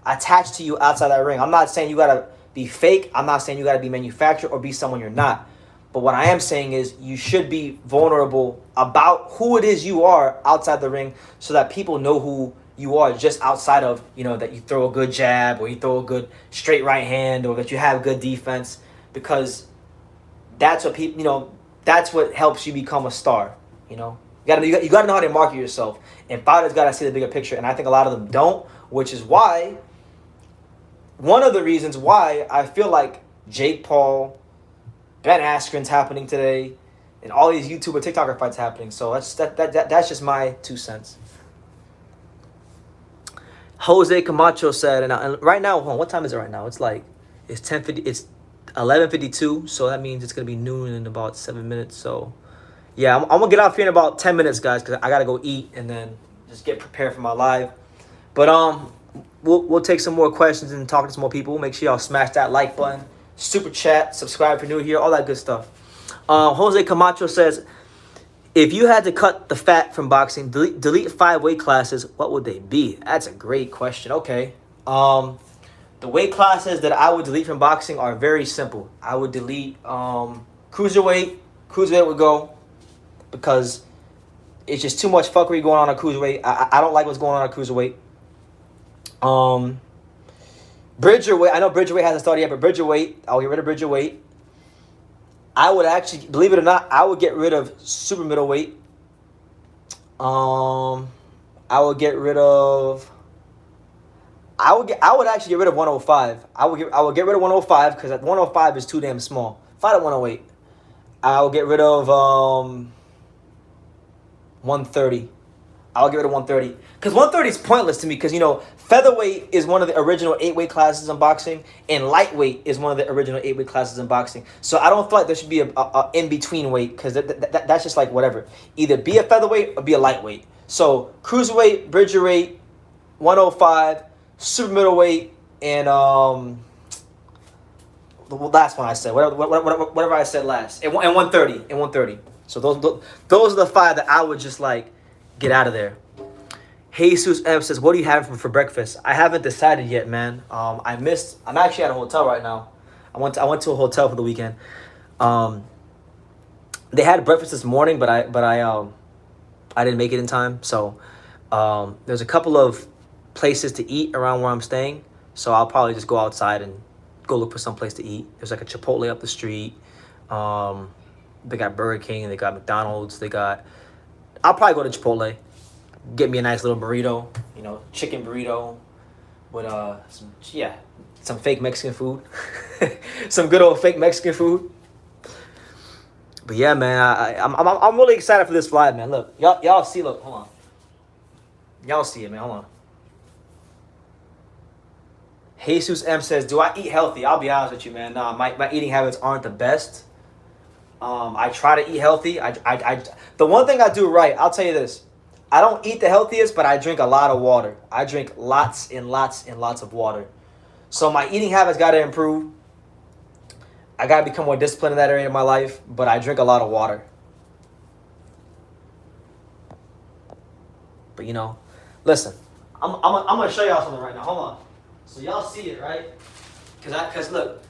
attach to you outside that ring. I'm not saying you got to be fake. I'm not saying you got to be manufactured or be someone you're not. But what I am saying is you should be vulnerable about who it is you are outside the ring so that people know who you are just outside of, that you throw a good jab or you throw a good straight right hand or that you have good defense, because that's what people, that's what helps you become a star, You gotta know how to market yourself. And fighters gotta see the bigger picture. And I think a lot of them don't, which is why, one of the reasons why I feel like Jake Paul, Ben Askren's happening today, and all these YouTuber TikToker fights happening. So that's just my 2 cents. Jose Camacho said, and right now, what time is it right now? It's 10:50. It's 11:52. So that means it's gonna be noon in about 7 minutes. So yeah, I'm gonna get off here in about 10 minutes, guys, because I gotta go eat and then just get prepared for my live. But we'll take some more questions and talk to some more people. Make sure y'all smash that like button, super chat, subscribe if you're new here, all that good stuff. Jose Camacho says, if you had to cut the fat from boxing, delete 5 weight classes, what would they be? That's a great question. Okay. The weight classes that I would delete from boxing are very simple. I would delete cruiserweight. Cruiserweight would go because it's just too much fuckery going on cruiserweight. I don't like what's going on cruiserweight. Bridgerweight. I know Bridgerweight hasn't started yet, but Bridgerweight. I'll get rid of Bridgerweight. I would actually, believe it or not, I would get rid of super middleweight. I would get rid of. I would actually get rid of 105. I would get rid of 105 because 105 is too damn small. Fight at 108. I will get rid of 130. I'll get rid of 130 because 130 is pointless to me because featherweight is one of the original 8 weight classes in boxing and lightweight is one of the original 8 weight classes in boxing. So I don't feel like there should be a in between weight because that's just like whatever. Either be a featherweight or be a lightweight. So cruiserweight, bridgerweight, 105, super middleweight, and the last one I said, whatever I said last, and 130. So those are the 5 that I would just like get out of there. Jesus M says, "What do you have for breakfast?" I haven't decided yet, man. I'm actually at a hotel right now. I went to a hotel for the weekend. They had breakfast this morning, but I didn't make it in time. So there's a couple of places to eat around where I'm staying. So I'll probably just go outside and go look for some place to eat. There's like a Chipotle up the street. They got Burger King. They got McDonald's. I'll probably go to Chipotle. Get me a nice little burrito. Chicken burrito with some fake Mexican food. Some good old fake Mexican food. But yeah, man, I'm really excited for this flight, man. Look, y'all see. Look, hold on. Y'all see it, man. Hold on. Jesus M says, "Do I eat healthy?" I'll be honest with you, man. Nah, my eating habits aren't the best. I try to eat healthy. The one thing I do right, I'll tell you this. I don't eat the healthiest, but I drink a lot of water. I drink lots and lots and lots of water. So my eating habits got to improve. I got to become more disciplined in that area of my life, but I drink a lot of water. But listen, I'm gonna show y'all something right now. Hold on. So y'all see it, right? Cause look,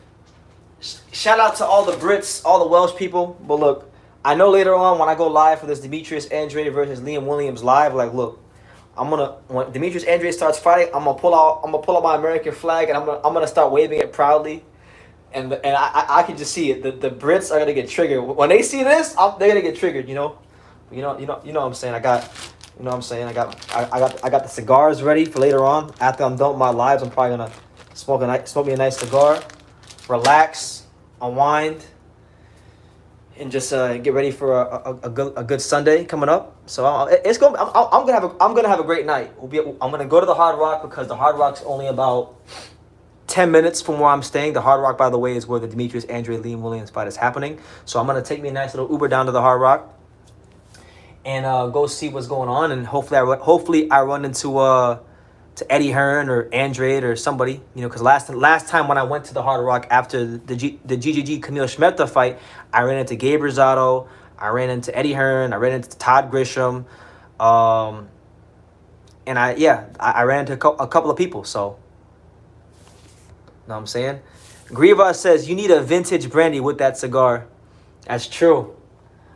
shout out to all the Brits, all the Welsh people. But look, I know later on when I go live for this Demetrius Andrade versus Liam Williams live, like look, when Demetrius Andrade starts fighting, I'm gonna pull out my American flag and I'm gonna start waving it proudly. And I can just see it. The Brits are gonna get triggered when they see this. They're gonna get triggered. You know what I'm saying. I got the cigars ready for later on. After I'm done with my lives, I'm probably gonna smoke me a nice cigar, relax, unwind, and just get ready for a good Sunday coming up. So I'm gonna have a great night. I'm gonna go to the Hard Rock because the Hard Rock's only about 10 minutes from where I'm staying. The Hard Rock, by the way, is where the Demetrius Andrade Liam Williams fight is happening. So I'm gonna take me a nice little Uber down to the Hard Rock and go see what's going on. And hopefully I run into to Eddie Hearn or Andrade or somebody. Because last time when I went to the Hard Rock after the GGG Camille Schmetta fight, I ran into Gabe Rosado, I ran into Eddie Hearn, I ran into Todd Grisham, and I ran into a couple of people. So. Know what I'm saying? Griva says you need a vintage brandy with that cigar. That's true.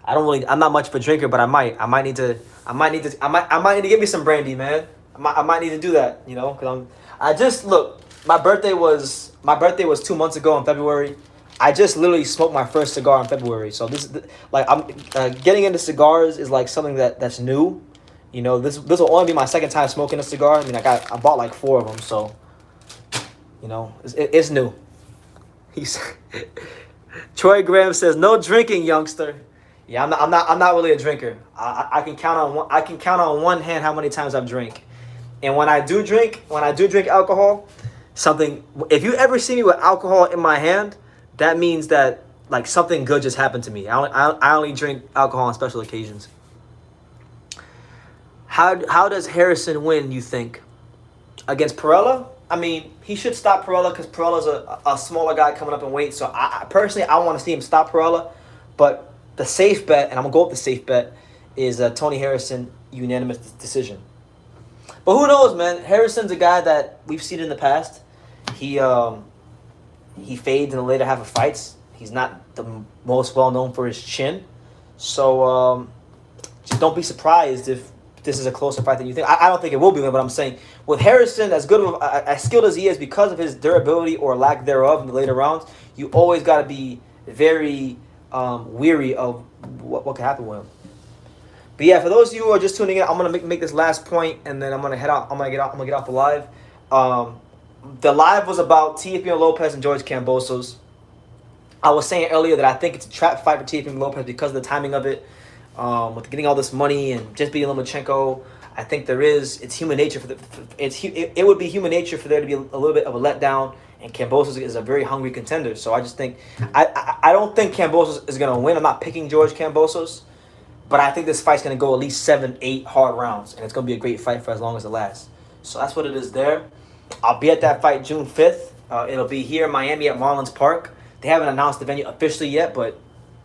I'm not much of a drinker, but I might need to get me some brandy, man. I might need to do that, because my birthday was 2 months ago in February. I just literally smoked my first cigar in February. So this is I'm getting into cigars is like something that's new. This will only be my second time smoking a cigar. I mean, I bought like 4 of them, so it's new. Troy Graham says no drinking, youngster. Yeah, I'm not really a drinker. I can count on one hand how many times I've drank. And when I do drink alcohol, if you ever see me with alcohol in my hand, that means that like something good just happened to me. I only drink alcohol on special occasions. How does Harrison win, you think? Against Perella? I mean, he should stop Perella because Perella's a smaller guy coming up in weight. So I personally want to see him stop Perella. But the safe bet, and I'm going to go with the safe bet, is Tony Harrison unanimous decision. But who knows, man? Harrison's a guy that we've seen in the past. He fades in the later half of fights. He's not the most well known for his chin. So just don't be surprised if this is a closer fight than you think. I don't think it will be, but I'm saying with Harrison, as good of as skilled as he is, because of his durability or lack thereof in the later rounds, you always got to be very weary of what could happen with him. But yeah, for those of you who are just tuning in, I'm gonna make this last point, and then I'm gonna head out. I'm gonna get off the live. The live was about Teofimo Lopez and George Kambosos. I was saying earlier that I think it's a trap fight for Teofimo Lopez because of the timing of it, with getting all this money and just beating Lomachenko. I think it's human nature it would be human nature for there to be a little bit of a letdown. And Kambosos is a very hungry contender, so I just think I don't think Kambosos is gonna win. I'm not picking George Kambosos, but I think this fight's gonna go at least 7-8 hard rounds, and it's gonna be a great fight for as long as it lasts. So that's what it is there. I'll be at that fight June 5th. It'll be here in Miami at Marlins Park. They haven't announced the venue officially yet, but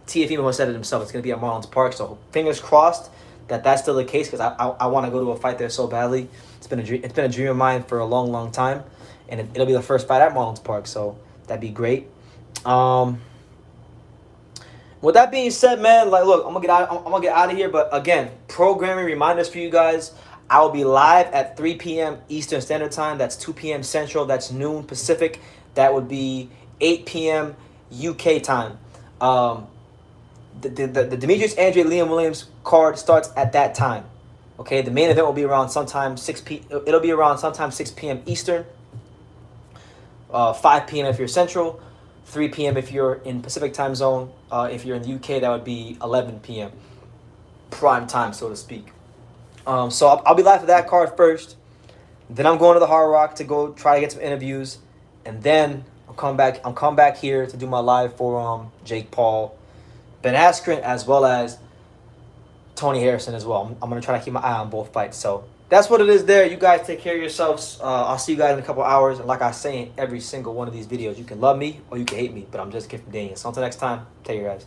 Teofimo has said it himself. It's going to be at Marlins Park, so fingers crossed that that's still the case, because I want to go to a fight there so badly. It's been a dream of mine for a long, long time, and it'll be the first fight at Marlins Park, so that'd be great. With that being said, man, like, look, I'm gonna get out of here. But again, programming reminders for you guys. I will be live at 3 p.m. Eastern Standard Time. That's 2 p.m. Central. That's noon Pacific. That would be 8 p.m. UK time. The Demetrius Andre Liam Williams card starts at that time. Okay, the main event will be around sometime 6 p.m. Eastern. 5 p.m. if you're Central. 3 p.m. if you're in Pacific time zone. If you're in the UK, that would be 11 p.m. prime time, so to speak. So I'll be live for that card first. Then I'm going to the Hard Rock to go try to get some interviews, and then I'm coming back here to do my live for Jake Paul, Ben Askren, as well as Tony Harrison as well. I'm gonna try to keep my eye on both fights. So that's what it is there. You guys take care of yourselves. I'll see you guys in a couple hours. And like I say in every single one of these videos, you can love me or you can hate me, but I'm just Kid from Daniel. So until next time, take care, guys.